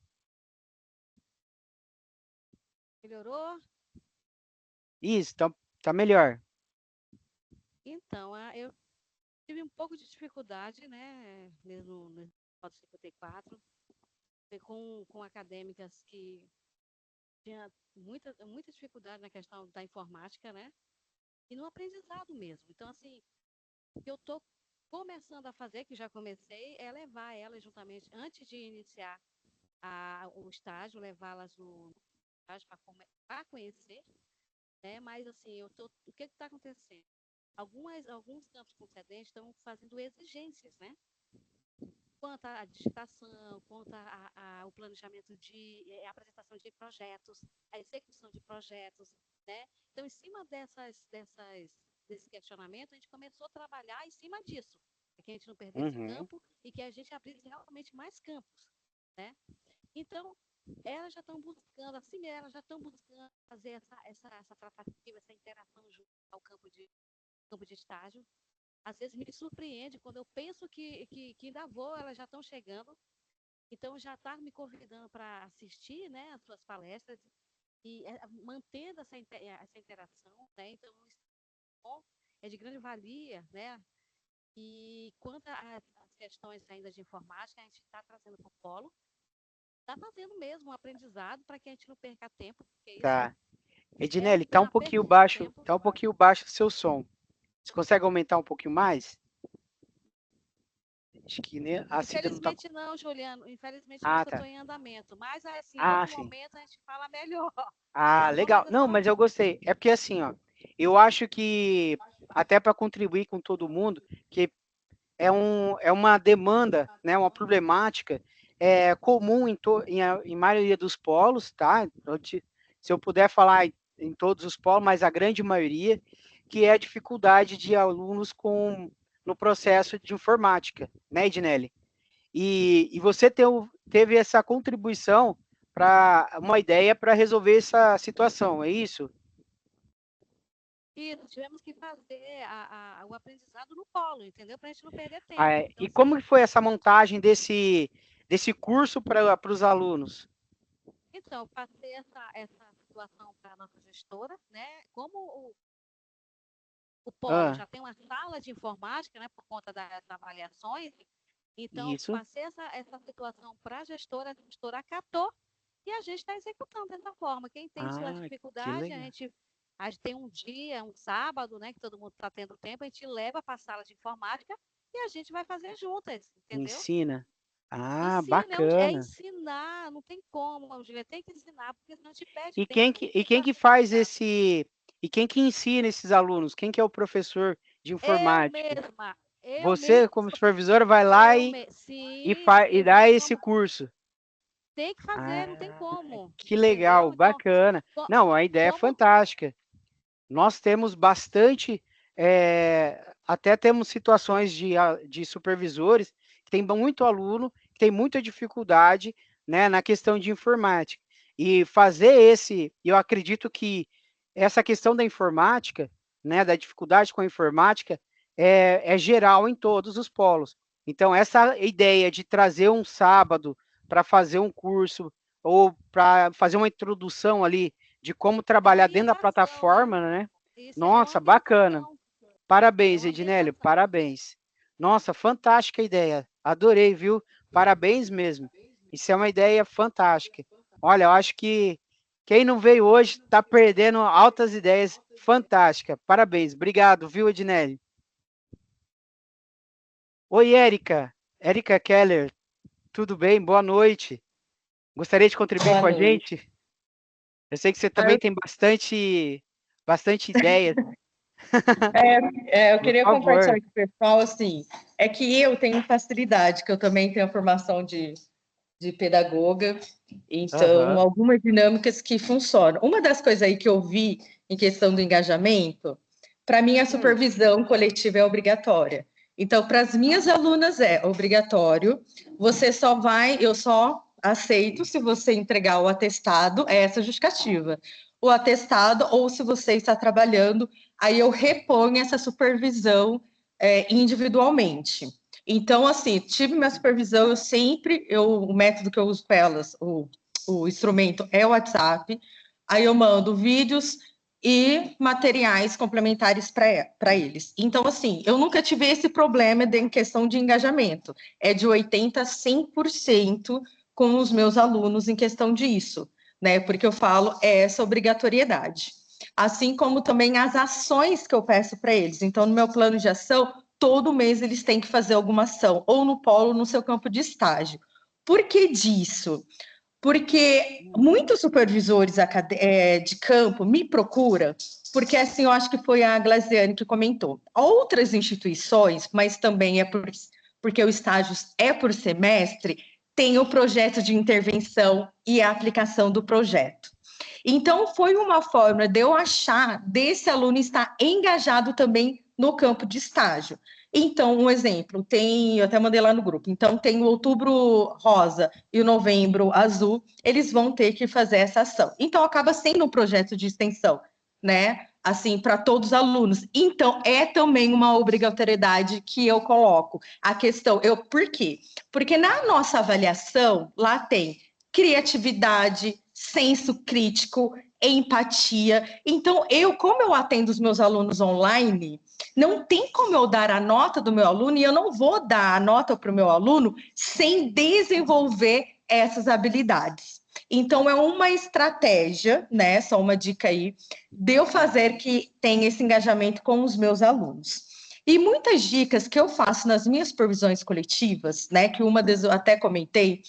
Melhorou? Isso, tá melhor. Então, eu tive um pouco de dificuldade, né, mesmo no Código 54, com acadêmicas que tinham muita dificuldade na questão da informática, né, e no aprendizado mesmo. Então, assim, o que eu estou começando a fazer, que já comecei, é levar elas juntamente, antes de iniciar o estágio, levá-las no estágio para conhecer, né, mas, assim, o que está acontecendo? Alguns campos concedentes estão fazendo exigências, né? Quanto à digitação, quanto ao planejamento a apresentação de projetos, a execução de projetos, né? Então, em cima desse questionamento, a gente começou a trabalhar em cima disso, para que a gente não perdesse Uhum. campo e que a gente abrisse realmente mais campos, né? Então, elas já estão buscando, assim mesmo, elas já estão buscando fazer essa tratativa, essa interação junto ao campo de estágio. Às vezes me surpreende quando eu penso que ainda vou, elas já estão chegando. Então já está me convidando para assistir, né, as suas palestras e mantendo essa interação, né? Então isso é de grande valia, né? E quanto às questões ainda de informática, a gente está trazendo para o polo, está fazendo mesmo um aprendizado para que a gente não perca tempo, porque isso Tá. é Edinelli, tá um uma pouquinho perda de baixo, tempo. tá um pouquinho baixo o seu som. Você consegue aumentar um pouquinho mais? Acho que nem a Cida não tá. Infelizmente não, Juliano. Infelizmente não, Ah, porque eu tá. estou em andamento. Mas, assim, em Ah, outro sim. momento a gente fala melhor. Ah, Tá bom? legal. Mas é Não, só. mas eu gostei. É porque assim, ó, eu acho que até para contribuir com todo mundo, que é uma demanda, né, uma problemática comum em maioria dos polos, tá? Se eu puder falar em todos os polos, mas a grande maioria, que é a dificuldade de alunos no processo de informática, né, Ednelli? E você teve essa contribuição para uma ideia para resolver essa situação, é isso? Isso, tivemos que fazer o aprendizado no polo, entendeu? Para a gente não perder Ah, tempo. Então, e como assim, que foi essa montagem desse curso para os alunos? então, eu passei essa situação para a nossa gestora, né? Como o polo Ah, já tem uma sala de informática, né, por conta das avaliações, então, isso. passei essa situação para a gestora acatou e a gente está executando dessa forma. Quem tem sua Ah, que dificuldade, legal. a gente tem um dia, um sábado, né, que todo mundo está tendo tempo, a gente leva para a sala de informática e a gente vai fazer juntas, entendeu? Ensina. Ah, Ensina, bacana. ensinar, não tem como, Julia, tem que ensinar, porque senão a gente perde E tempo. quem que faz e quem que ensina esses alunos? Quem que é o professor de Eu informática? mesma, eu Você, mesma, como supervisora, vai lá sim, e dá esse exatamente. curso. Tem que fazer, não tem Ah, como, que legal, entendeu? Então, bacana. Não, a ideia é como fantástica. Nós temos bastante, até temos situações de supervisores que tem muito aluno, que tem muita dificuldade, né, na questão de informática. E eu acredito que essa questão da informática, né, da dificuldade com a informática, é geral em todos os polos. Então, essa ideia de trazer um sábado para fazer um curso ou para fazer uma introdução ali de como é a trabalhar dentro da ambientação, né? plataforma, né? Isso é uma Nossa, bacana. ambientação, é Parabéns, uma Ednélio, ambientação. parabéns. Nossa, fantástica ideia. Adorei, viu? Parabéns mesmo. Isso é uma ideia fantástica. Olha, eu acho que Quem não veio hoje está perdendo altas ideias fantásticas. Parabéns. Obrigado, viu, Ednelli? Oi, Érica. Érica Keller. Tudo bem? Boa noite. Gostaria de contribuir Boa com a noite. gente? Eu sei que você também tem bastante ideias. Eu Por queria favor. compartilhar com o pessoal, assim, é que eu tenho facilidade, que eu também tenho a formação de pedagoga, então, Aham. algumas dinâmicas que funcionam. Uma das coisas aí que eu vi em questão do engajamento, para mim, a supervisão coletiva é obrigatória. Então, para as minhas alunas é obrigatório, eu só aceito se você entregar o atestado, é essa a justificativa. O atestado, ou se você está trabalhando, aí eu reponho essa supervisão individualmente. Então, assim, tive minha supervisão, o método que eu uso para elas, o instrumento é o WhatsApp, aí eu mando vídeos e materiais complementares para eles. Então, assim, eu nunca tive esse problema em questão de engajamento, é de 80% a 100% com os meus alunos em questão disso, né? Porque eu falo, é essa obrigatoriedade. Assim como também as ações que eu peço para eles. Então, no meu plano de ação, todo mês eles têm que fazer alguma ação, ou no polo, ou no seu campo de estágio. Por que disso? Porque muitos supervisores de campo me procuram, porque assim, eu acho que foi a Glaziane que comentou. Outras instituições, mas também porque o estágio é por semestre, tem o projeto de intervenção e a aplicação do projeto. Então, foi uma forma de eu achar desse aluno estar engajado também no campo de estágio. Então, um exemplo, eu até mandei lá no grupo, então tem o outubro rosa e o novembro azul, eles vão ter que fazer essa ação. Então, acaba sendo um projeto de extensão, né? Assim, para todos os alunos. Então, é também uma obrigatoriedade que eu coloco. Por quê? Porque na nossa avaliação, lá tem criatividade, senso crítico, empatia. Então, como eu atendo os meus alunos online, não tem como eu dar a nota do meu aluno e eu não vou dar a nota para o meu aluno sem desenvolver essas habilidades. Então, é uma estratégia, né? Só uma dica aí, de eu fazer que tenha esse engajamento com os meus alunos. E muitas dicas que eu faço nas minhas supervisões coletivas, né? Que uma das eu até comentei,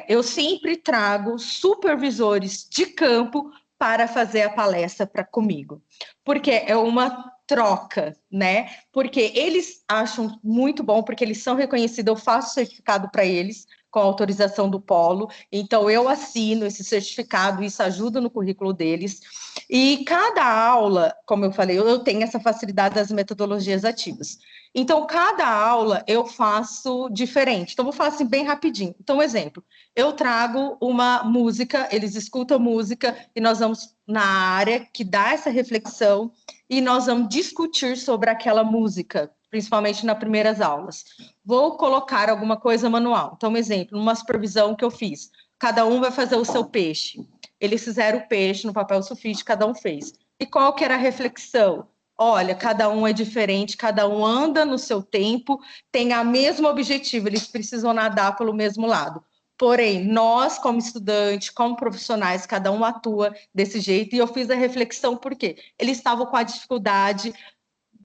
eu sempre trago supervisores de campo para fazer a palestra comigo, porque é uma troca, né? Porque eles acham muito bom, porque eles são reconhecidos, eu faço certificado para eles, com a autorização do polo, então eu assino esse certificado, isso ajuda no currículo deles, e cada aula, como eu falei, eu tenho essa facilidade das metodologias ativas. Então, cada aula eu faço diferente. Então, vou falar assim bem rapidinho. Então, um exemplo, eu trago uma música, eles escutam música e nós vamos na área que dá essa reflexão e nós vamos discutir sobre aquela música, principalmente nas primeiras aulas. Vou colocar alguma coisa manual. Então, um exemplo, numa supervisão que eu fiz, cada um vai fazer o seu peixe. Eles fizeram o peixe no papel sulfite, cada um fez. E qual que era a reflexão? Olha, cada um é diferente, cada um anda no seu tempo, tem o mesmo objetivo, eles precisam nadar pelo mesmo lado. Porém, nós, como estudantes, como profissionais, cada um atua desse jeito, e eu fiz a reflexão porque eles estavam com a dificuldade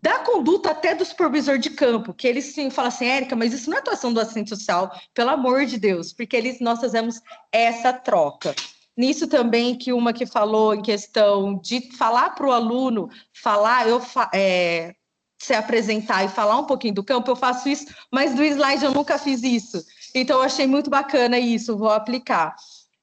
da conduta até do supervisor de campo, que eles sim, falam assim, Érica, mas isso não é atuação do assistente social, pelo amor de Deus, porque nós fazemos essa troca. Nisso também, que uma que falou em questão de falar para o aluno, se apresentar e falar um pouquinho do campo, eu faço isso, mas do slide eu nunca fiz isso. Então, eu achei muito bacana isso, vou aplicar.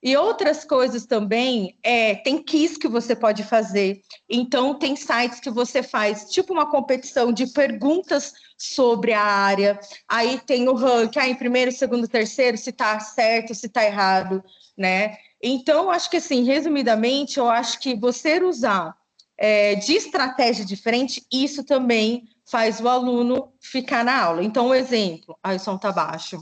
E outras coisas também, tem quiz que você pode fazer. Então, tem sites que você faz, tipo uma competição de perguntas sobre a área. Aí tem o ranking, em primeiro, segundo, terceiro, se está certo, se está errado, né? Então, acho que, assim, resumidamente, eu acho que você usar de estratégia diferente, isso também faz o aluno ficar na aula. Então, um exemplo, o som está baixo.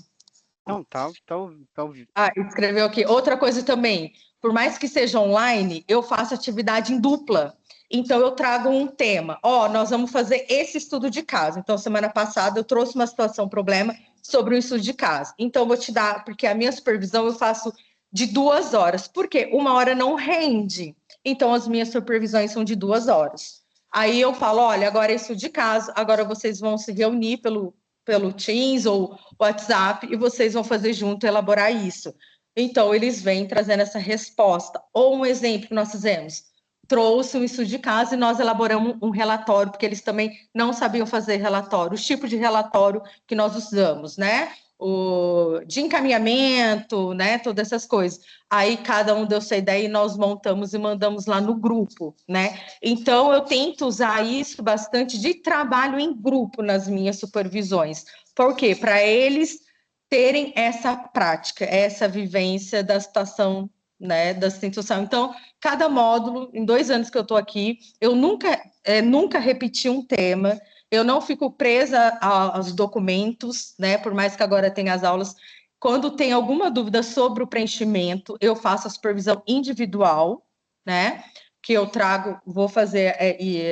Não, tá ouvindo. Escreveu aqui. Outra coisa também, por mais que seja online, eu faço atividade em dupla. Então, eu trago um tema. Nós vamos fazer esse estudo de caso. Então, semana passada, eu trouxe uma situação, problema, sobre um estudo de caso. Então, eu vou te dar, porque a minha supervisão eu faço de 2 horas. Por quê? 1 hora não rende. Então, as minhas supervisões são de 2 horas. Aí eu falo, olha, agora é isso de casa, agora vocês vão se reunir pelo Teams ou WhatsApp e vocês vão fazer junto, elaborar isso. Então, eles vêm trazendo essa resposta. Ou um exemplo que nós fizemos, trouxe um estudo de caso e nós elaboramos um relatório, porque eles também não sabiam fazer relatório, os tipos de relatório que nós usamos, né? De encaminhamento, né? Todas essas coisas. Aí cada um deu sua ideia e nós montamos e mandamos lá no grupo, né? Então eu tento usar isso bastante de trabalho em grupo nas minhas supervisões. Por quê? Para eles terem essa prática, essa vivência da situação, né, da situação. Então, cada módulo, em 2 anos que eu estou aqui, eu nunca repeti um tema, eu não fico presa aos documentos, né, por mais que agora tenha as aulas. Quando tem alguma dúvida sobre o preenchimento, eu faço a supervisão individual, né, que eu trago, vou fazer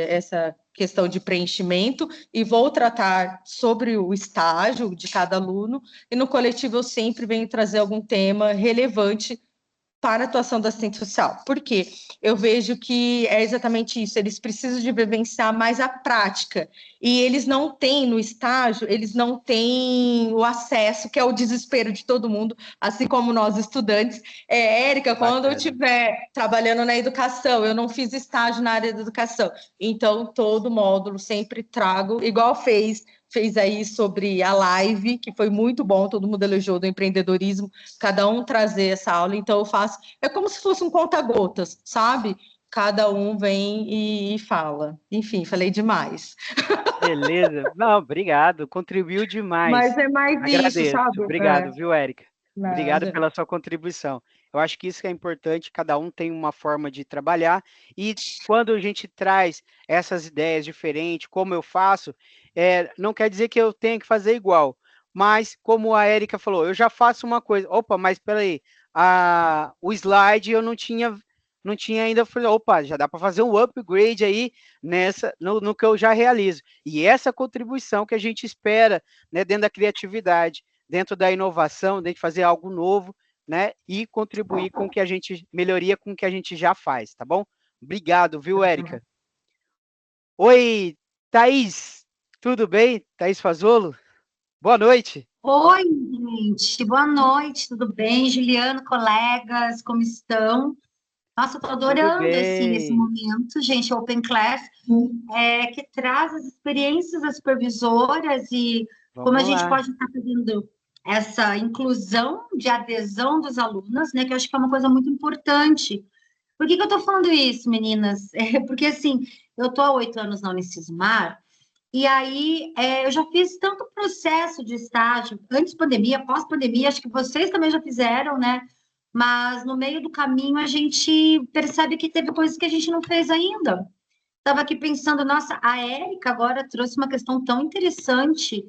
essa questão de preenchimento e vou tratar sobre o estágio de cada aluno, e no coletivo eu sempre venho trazer algum tema relevante para a atuação do assistente social. Por quê? Eu vejo que é exatamente isso, eles precisam de vivenciar mais a prática, e eles não têm, no estágio, eles não têm o acesso, que é o desespero de todo mundo, assim como nós estudantes. Érica, quando eu estiver trabalhando na educação, eu não fiz estágio na área da educação, então todo módulo sempre trago, igual fez aí sobre a live, que foi muito bom, todo mundo elogiou do empreendedorismo, cada um trazer essa aula, então eu faço, é como se fosse um conta-gotas, sabe? Cada um vem e fala. Enfim, falei demais. Beleza. Não, obrigado, contribuiu demais. Mas é mais Agradeço. isso, sabe? Obrigado, viu, Érica? Obrigado Nada. pela sua contribuição. Eu acho que isso que é importante, cada um tem uma forma de trabalhar, e quando a gente traz essas ideias diferentes, como eu faço, não quer dizer que eu tenha que fazer igual, mas como a Érica falou, eu já faço uma coisa, opa, mas espera aí, o slide eu não tinha ainda, falei, opa, já dá para fazer um upgrade aí no que eu já realizo. E essa contribuição que a gente espera, né, dentro da criatividade, dentro da inovação, dentro de fazer algo novo, né, e contribuir com que a gente melhoria com o que a gente já faz, tá bom? Obrigado, viu, Érica? Oi, Thaís, tudo bem? Thaís Fazolo? Boa noite. Oi, gente, boa noite, tudo bem? Juliano, colegas, como estão? Nossa, eu tô adorando esse momento, gente, Open Class, que traz as experiências das supervisoras e como a gente pode estar fazendo essa inclusão de adesão dos alunos, né, que eu acho que é uma coisa muito importante. Por que eu estou falando isso, meninas? Porque, assim, eu estou há 8 anos na Unicesumar, e aí eu já fiz tanto processo de estágio, antes pandemia, pós-pandemia, acho que vocês também já fizeram, né? Mas no meio do caminho a gente percebe que teve coisas que a gente não fez ainda. Estava aqui pensando, nossa, a Érica agora trouxe uma questão tão interessante,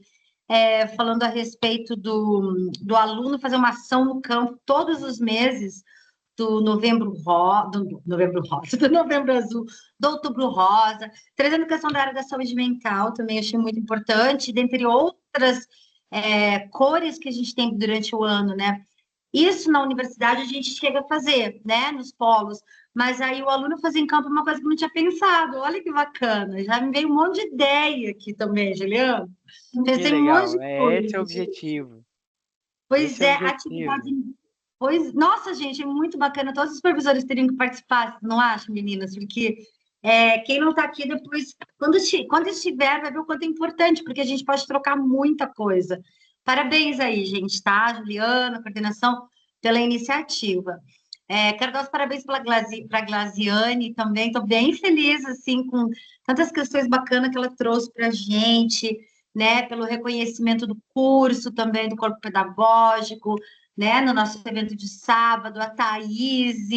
falando a respeito do aluno fazer uma ação no campo todos os meses, do Novembro Rosa, do Novembro Azul, do Outubro Rosa, trazendo a questão da área da saúde mental, também achei muito importante, dentre outras cores que a gente tem durante o ano, né? Isso na universidade a gente chega a fazer, né, nos polos, mas aí o aluno fazer em campo é uma coisa que eu não tinha pensado, olha que bacana, já me veio um monte de ideia aqui também, Juliano. Pensei um monte de coisa. Esse é o objetivo. Pois atividade... Pois, nossa, gente, é muito bacana, todos os supervisores teriam que participar, não acham, meninas? Porque quem não está aqui depois, quando estiver, vai ver o quanto é importante, porque a gente pode trocar muita coisa. Parabéns aí, gente, tá? Juliana, coordenação, pela iniciativa. Quero dar os parabéns para a Glaziane também, estou bem feliz, assim, com tantas questões bacanas que ela trouxe para a gente, né? Pelo reconhecimento do curso também, do corpo pedagógico, né? No nosso evento de sábado, a Thaís,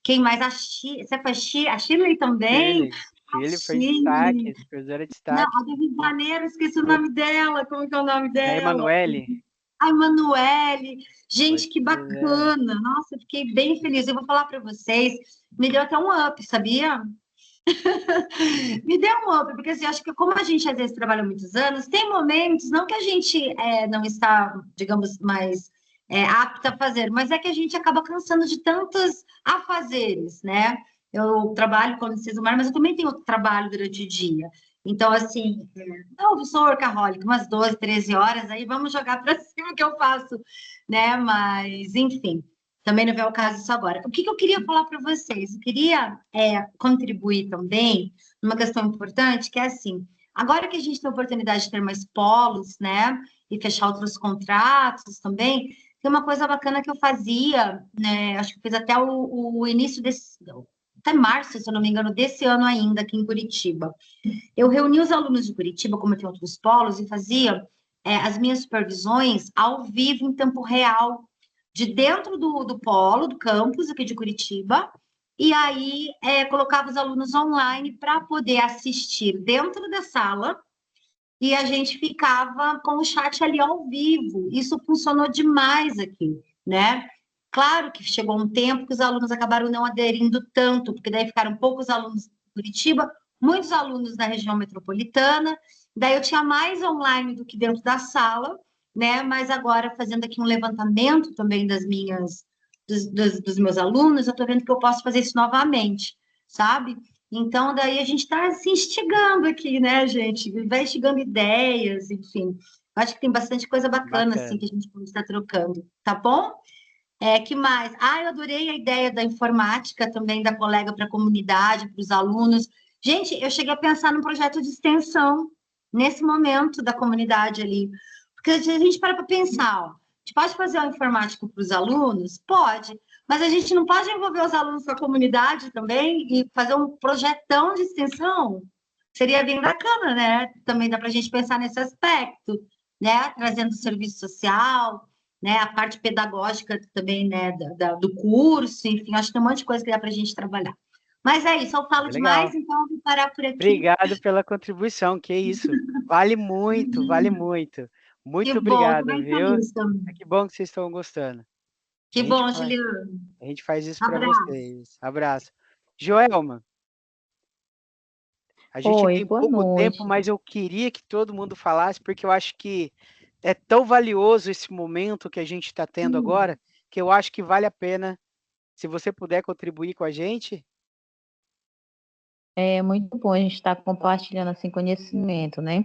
quem mais? A Shirley também. Shirley foi destaque, supervisora de destaque. Não, a do Rio de Janeiro, esqueci o nome dela. Como que é o nome dela? A Emanuele. A Emanuele. Gente, que bacana. Nossa, fiquei bem feliz. Eu vou falar para vocês, me deu até um up, sabia? Me deu um up, porque assim, acho que como a gente às vezes trabalha muitos anos, tem momentos, não que a gente não está, digamos, mais apta a fazer, mas é que a gente acaba cansando de tantos afazeres, né? Eu trabalho com licença humana, mas eu também tenho outro trabalho durante o dia. Então, assim, não sou workaholic, umas 12, 13 horas, aí vamos jogar para cima que eu faço, né? Mas, enfim, também não é o caso disso agora. O que eu queria falar para vocês? Eu queria contribuir também numa questão importante, que é assim, agora que a gente tem a oportunidade de ter mais polos, né? E fechar outros contratos também, tem uma coisa bacana que eu fazia, né? Acho que fiz até o início desse, até março, se eu não me engano, desse ano ainda, aqui em Curitiba. Eu reuni os alunos de Curitiba, como eu tenho outros polos, e fazia as minhas supervisões ao vivo, em tempo real, de dentro do polo, do campus aqui de Curitiba, e aí colocava os alunos online para poder assistir dentro da sala, e a gente ficava com o chat ali ao vivo. Isso funcionou demais aqui, né? Claro que chegou um tempo que os alunos acabaram não aderindo tanto, porque daí ficaram poucos alunos em Curitiba, muitos alunos da região metropolitana, daí eu tinha mais online do que dentro da sala, né? Mas agora, fazendo aqui um levantamento também dos meus alunos, eu estou vendo que eu posso fazer isso novamente, sabe? Então, daí a gente está se instigando aqui, né, gente? Vai instigando ideias, enfim. Acho que tem bastante coisa bacana, assim, que a gente pode estar trocando, tá bom? Que mais? Eu adorei a ideia da informática também, da colega para a comunidade, para os alunos. Gente, eu cheguei a pensar num projeto de extensão nesse momento da comunidade ali. Porque se a gente para pensar, ó, a gente pode fazer uma informática para os alunos? Pode. Mas a gente não pode envolver os alunos com a comunidade também e fazer um projetão de extensão? Seria bem bacana, né? Também dá para a gente pensar nesse aspecto, né? Trazendo serviço social, né? A parte pedagógica também, né? Do curso, enfim, acho que tem um monte de coisa que dá para a gente trabalhar. Mas é isso, eu falo demais, então eu vou parar por aqui. Obrigado pela contribuição, que isso. Vale muito, vale muito. Muito obrigado, viu? Que bom que vocês estão gostando. Que bom, Juliano. A gente faz isso para vocês. Abraço. Joelma, a gente tem pouco tempo, mas eu queria que todo mundo falasse, porque eu acho que é tão valioso esse momento que a gente está tendo agora, que eu acho que vale a pena, se você puder contribuir com a gente. É muito bom a gente estar compartilhando assim conhecimento, né?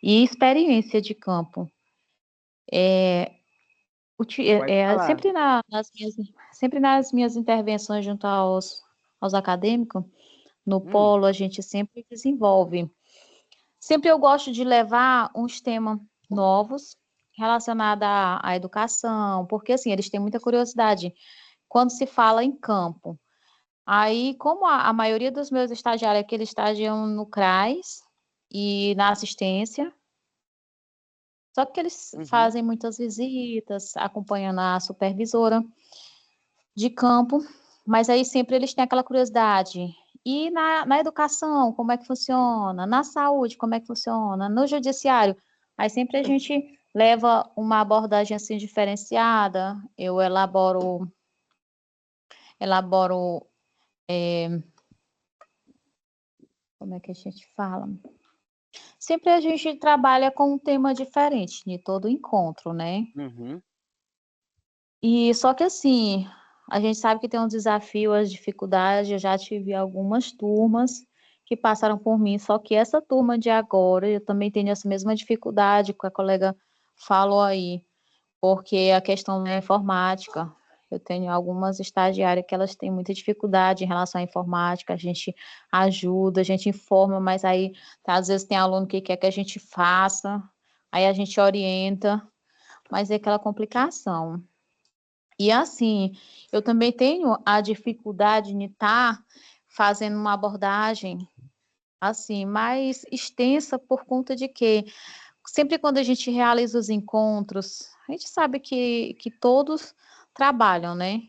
E experiência de campo. Sempre nas minhas intervenções junto aos acadêmicos, no polo, a gente sempre desenvolve. Sempre eu gosto de levar uns temas novos relacionados à educação, porque assim, eles têm muita curiosidade quando se fala em campo. Aí, como a maioria dos meus estagiários aqui, eles estagiam no CRAS e na assistência, só que eles fazem muitas visitas, acompanhando a supervisora de campo, mas aí sempre eles têm aquela curiosidade. E na educação, como é que funciona? Na saúde, como é que funciona? No judiciário? Aí sempre a gente leva uma abordagem assim diferenciada, eu elaboro como é que a gente fala? Sempre a gente trabalha com um tema diferente de todo encontro, né? E só que assim, a gente sabe que tem um desafio, as dificuldades, eu já tive algumas turmas que passaram por mim, só que essa turma de agora, eu também tenho essa mesma dificuldade que a colega falou aí, porque a questão da informática, eu tenho algumas estagiárias que elas têm muita dificuldade em relação à informática, a gente ajuda, a gente informa, mas aí às vezes tem aluno que quer que a gente faça, aí a gente orienta, mas é aquela complicação. E assim, eu também tenho a dificuldade de estar fazendo uma abordagem assim, mais extensa por conta de que sempre quando a gente realiza os encontros, a gente sabe que todos trabalham, né?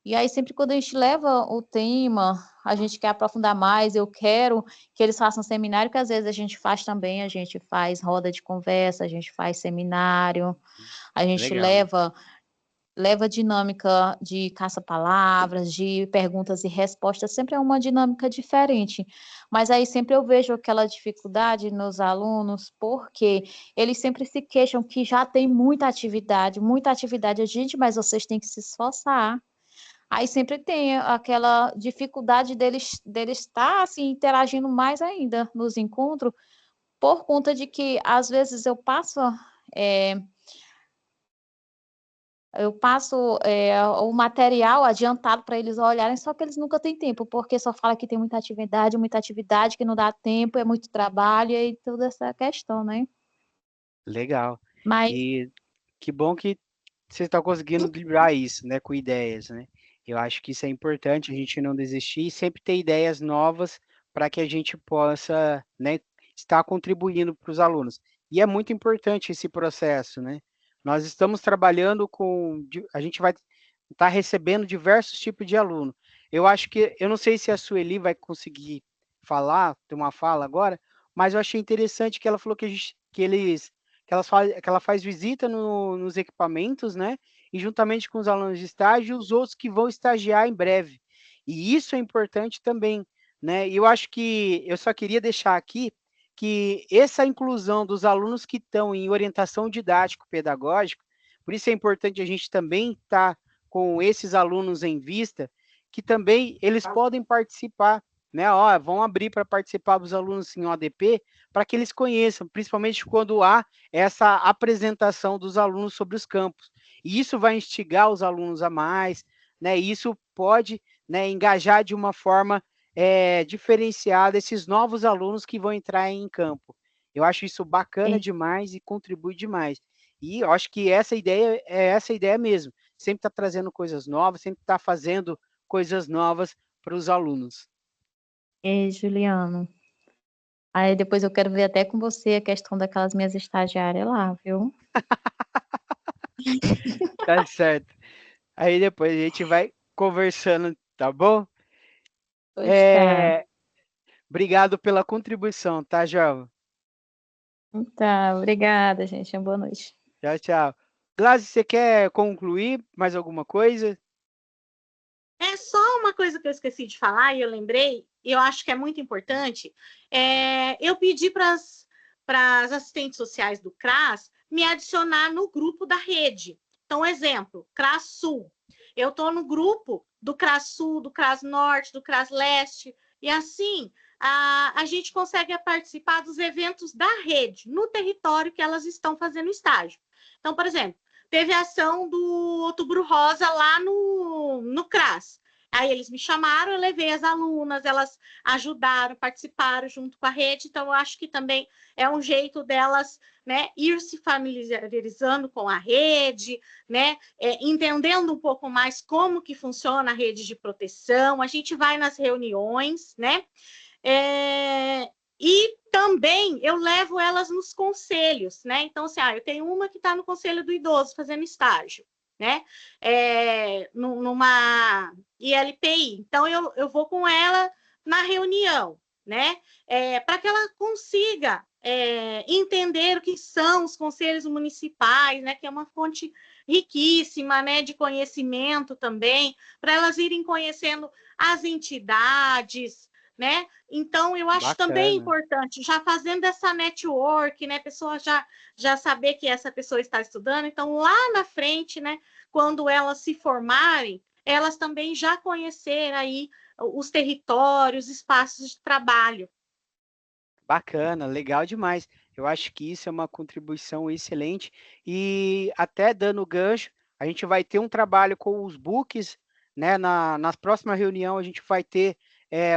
E aí sempre quando a gente leva o tema, a gente quer aprofundar mais, eu quero que eles façam seminário, que às vezes a gente faz também, a gente faz roda de conversa, a gente faz seminário, a gente leva leva dinâmica de caça-palavras, de perguntas e respostas, sempre é uma dinâmica diferente. Mas aí sempre eu vejo aquela dificuldade nos alunos, porque eles sempre se queixam que já tem muita atividade, gente, mas vocês têm que se esforçar. Aí sempre tem aquela dificuldade deles estar assim, interagindo mais ainda nos encontros, por conta de que, às vezes, eu passo o material adiantado para eles olharem, só que eles nunca têm tempo, porque só fala que tem muita atividade, que não dá tempo, é muito trabalho e toda essa questão, né? Legal. Mas E que bom que você está conseguindo driblar isso, né, com ideias, né? Eu acho que isso é importante, a gente não desistir e sempre ter ideias novas para que a gente possa, né, estar contribuindo para os alunos. E é muito importante esse processo, né? Nós estamos trabalhando a gente vai estar recebendo diversos tipos de aluno. Eu acho que, eu não sei se a Sueli vai conseguir falar, ter uma fala agora, mas eu achei interessante que ela falou que ela faz visita nos equipamentos, né? E juntamente com os alunos de estágio e os outros que vão estagiar em breve. E isso é importante também, né? E eu acho que eu só queria deixar aqui que essa inclusão dos alunos que estão em orientação didático-pedagógico, por isso é importante a gente também estar com esses alunos em vista, que também eles podem participar, né? Ó, vão abrir para participar dos alunos em ODP, para que eles conheçam, principalmente quando há essa apresentação dos alunos sobre os campos. E isso vai instigar os alunos a mais, né? E isso pode, né, engajar de uma forma diferenciada esses novos alunos que vão entrar em campo. Eu acho isso bacana demais e contribui demais. E eu acho que essa ideia é essa ideia mesmo. Sempre está trazendo coisas novas, sempre está fazendo coisas novas para os alunos. Juliano, aí depois eu quero ver até com você a questão daquelas minhas estagiárias lá, viu? Tá certo. Aí depois a gente vai conversando, tá bom? Pois tá. Obrigado pela contribuição, tá, João? Tá, obrigada, gente. Uma boa noite. Tchau, tchau. Glaze, você quer concluir mais alguma coisa? É só uma coisa que eu esqueci de falar e eu lembrei, e eu acho que é muito importante. Eu pedi para as assistentes sociais do CRAS me adicionar no grupo da rede. Então, exemplo, CRAS Sul. Eu estou no grupo do CRAS Sul, do CRAS Norte, do CRAS Leste, e assim a gente consegue participar dos eventos da rede, no território que elas estão fazendo estágio. Então, por exemplo, teve a ação do Outubro Rosa lá no CRAS. Aí eles me chamaram, eu levei as alunas, elas ajudaram, participaram junto com a rede, então eu acho que também é um jeito delas, né, ir se familiarizando com a rede, né, entendendo um pouco mais como que funciona a rede de proteção, a gente vai nas reuniões, né, e também eu levo elas nos conselhos, né? Então, assim, eu tenho uma que está no Conselho do Idoso fazendo estágio, né? Numa ILPI. Então, eu vou com ela na reunião, né? Para que ela consiga entender o que são os conselhos municipais, né? Que é uma fonte riquíssima, né? De conhecimento também, para elas irem conhecendo as entidades, né? Então, eu acho também importante, já fazendo essa network, né? A pessoa já saber que essa pessoa está estudando. Então, lá na frente, né? Quando elas se formarem, elas também já conhecerem aí os territórios, espaços de trabalho. Bacana, legal demais. Eu acho que isso é uma contribuição excelente. E até dando gancho, a gente vai ter um trabalho com os books, né? Na próxima reunião, a gente vai ter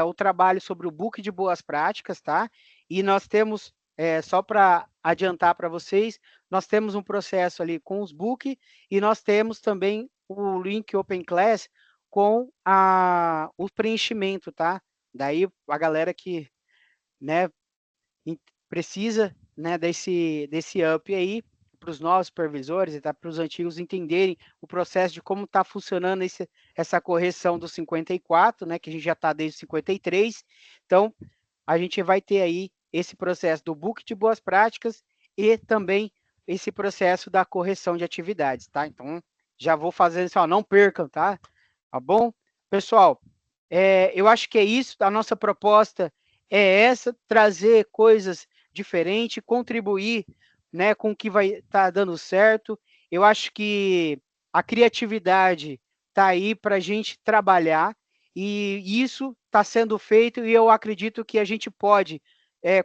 o trabalho sobre o book de boas práticas, tá? E nós temos, só para adiantar para vocês, nós temos um processo ali com os books e nós temos também o link Open Class com o preenchimento, tá? Daí a galera que, né, precisa, né, desse up aí para os novos supervisores e para os antigos entenderem o processo de como está funcionando essa correção do 54, né, que a gente já está desde o 53. Então, a gente vai ter aí esse processo do book de boas práticas e também esse processo da correção de atividades, tá? Então, já vou fazendo assim, ó, não percam, tá? Tá bom? Pessoal, eu acho que é isso, a nossa proposta é essa, trazer coisas diferentes, contribuir, né, com o que vai estar dando certo. Eu acho que a criatividade está aí para a gente trabalhar, e isso está sendo feito, e eu acredito que a gente pode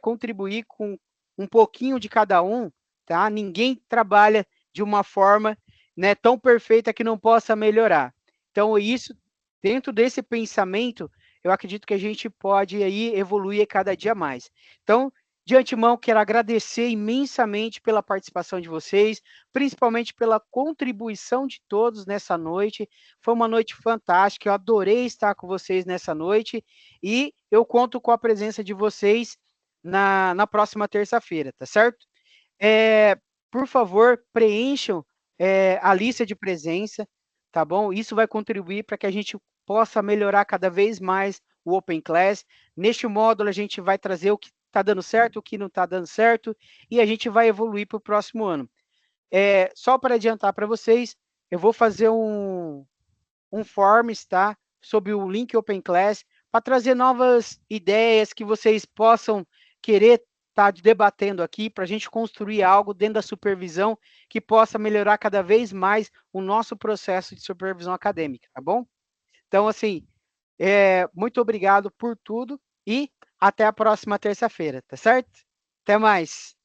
contribuir com um pouquinho de cada um, tá? Ninguém trabalha de uma forma, né, tão perfeita que não possa melhorar. Então, isso, dentro desse pensamento, eu acredito que a gente pode aí evoluir cada dia mais. Então, de antemão, quero agradecer imensamente pela participação de vocês, principalmente pela contribuição de todos nessa noite. Foi uma noite fantástica, eu adorei estar com vocês nessa noite, e eu conto com a presença de vocês na próxima terça-feira, tá certo? Por favor, preencham a lista de presença, tá bom? Isso vai contribuir para que a gente possa melhorar cada vez mais o Open Class. Neste módulo, a gente vai trazer o que está dando certo, o que não está dando certo, e a gente vai evoluir para o próximo ano. Só para adiantar para vocês, eu vou fazer um forms, tá? Sobre o link Open Class, para trazer novas ideias que vocês possam querer estar debatendo aqui, para a gente construir algo dentro da supervisão que possa melhorar cada vez mais o nosso processo de supervisão acadêmica, tá bom? Então, assim, muito obrigado por tudo e até a próxima terça-feira, tá certo? Até mais!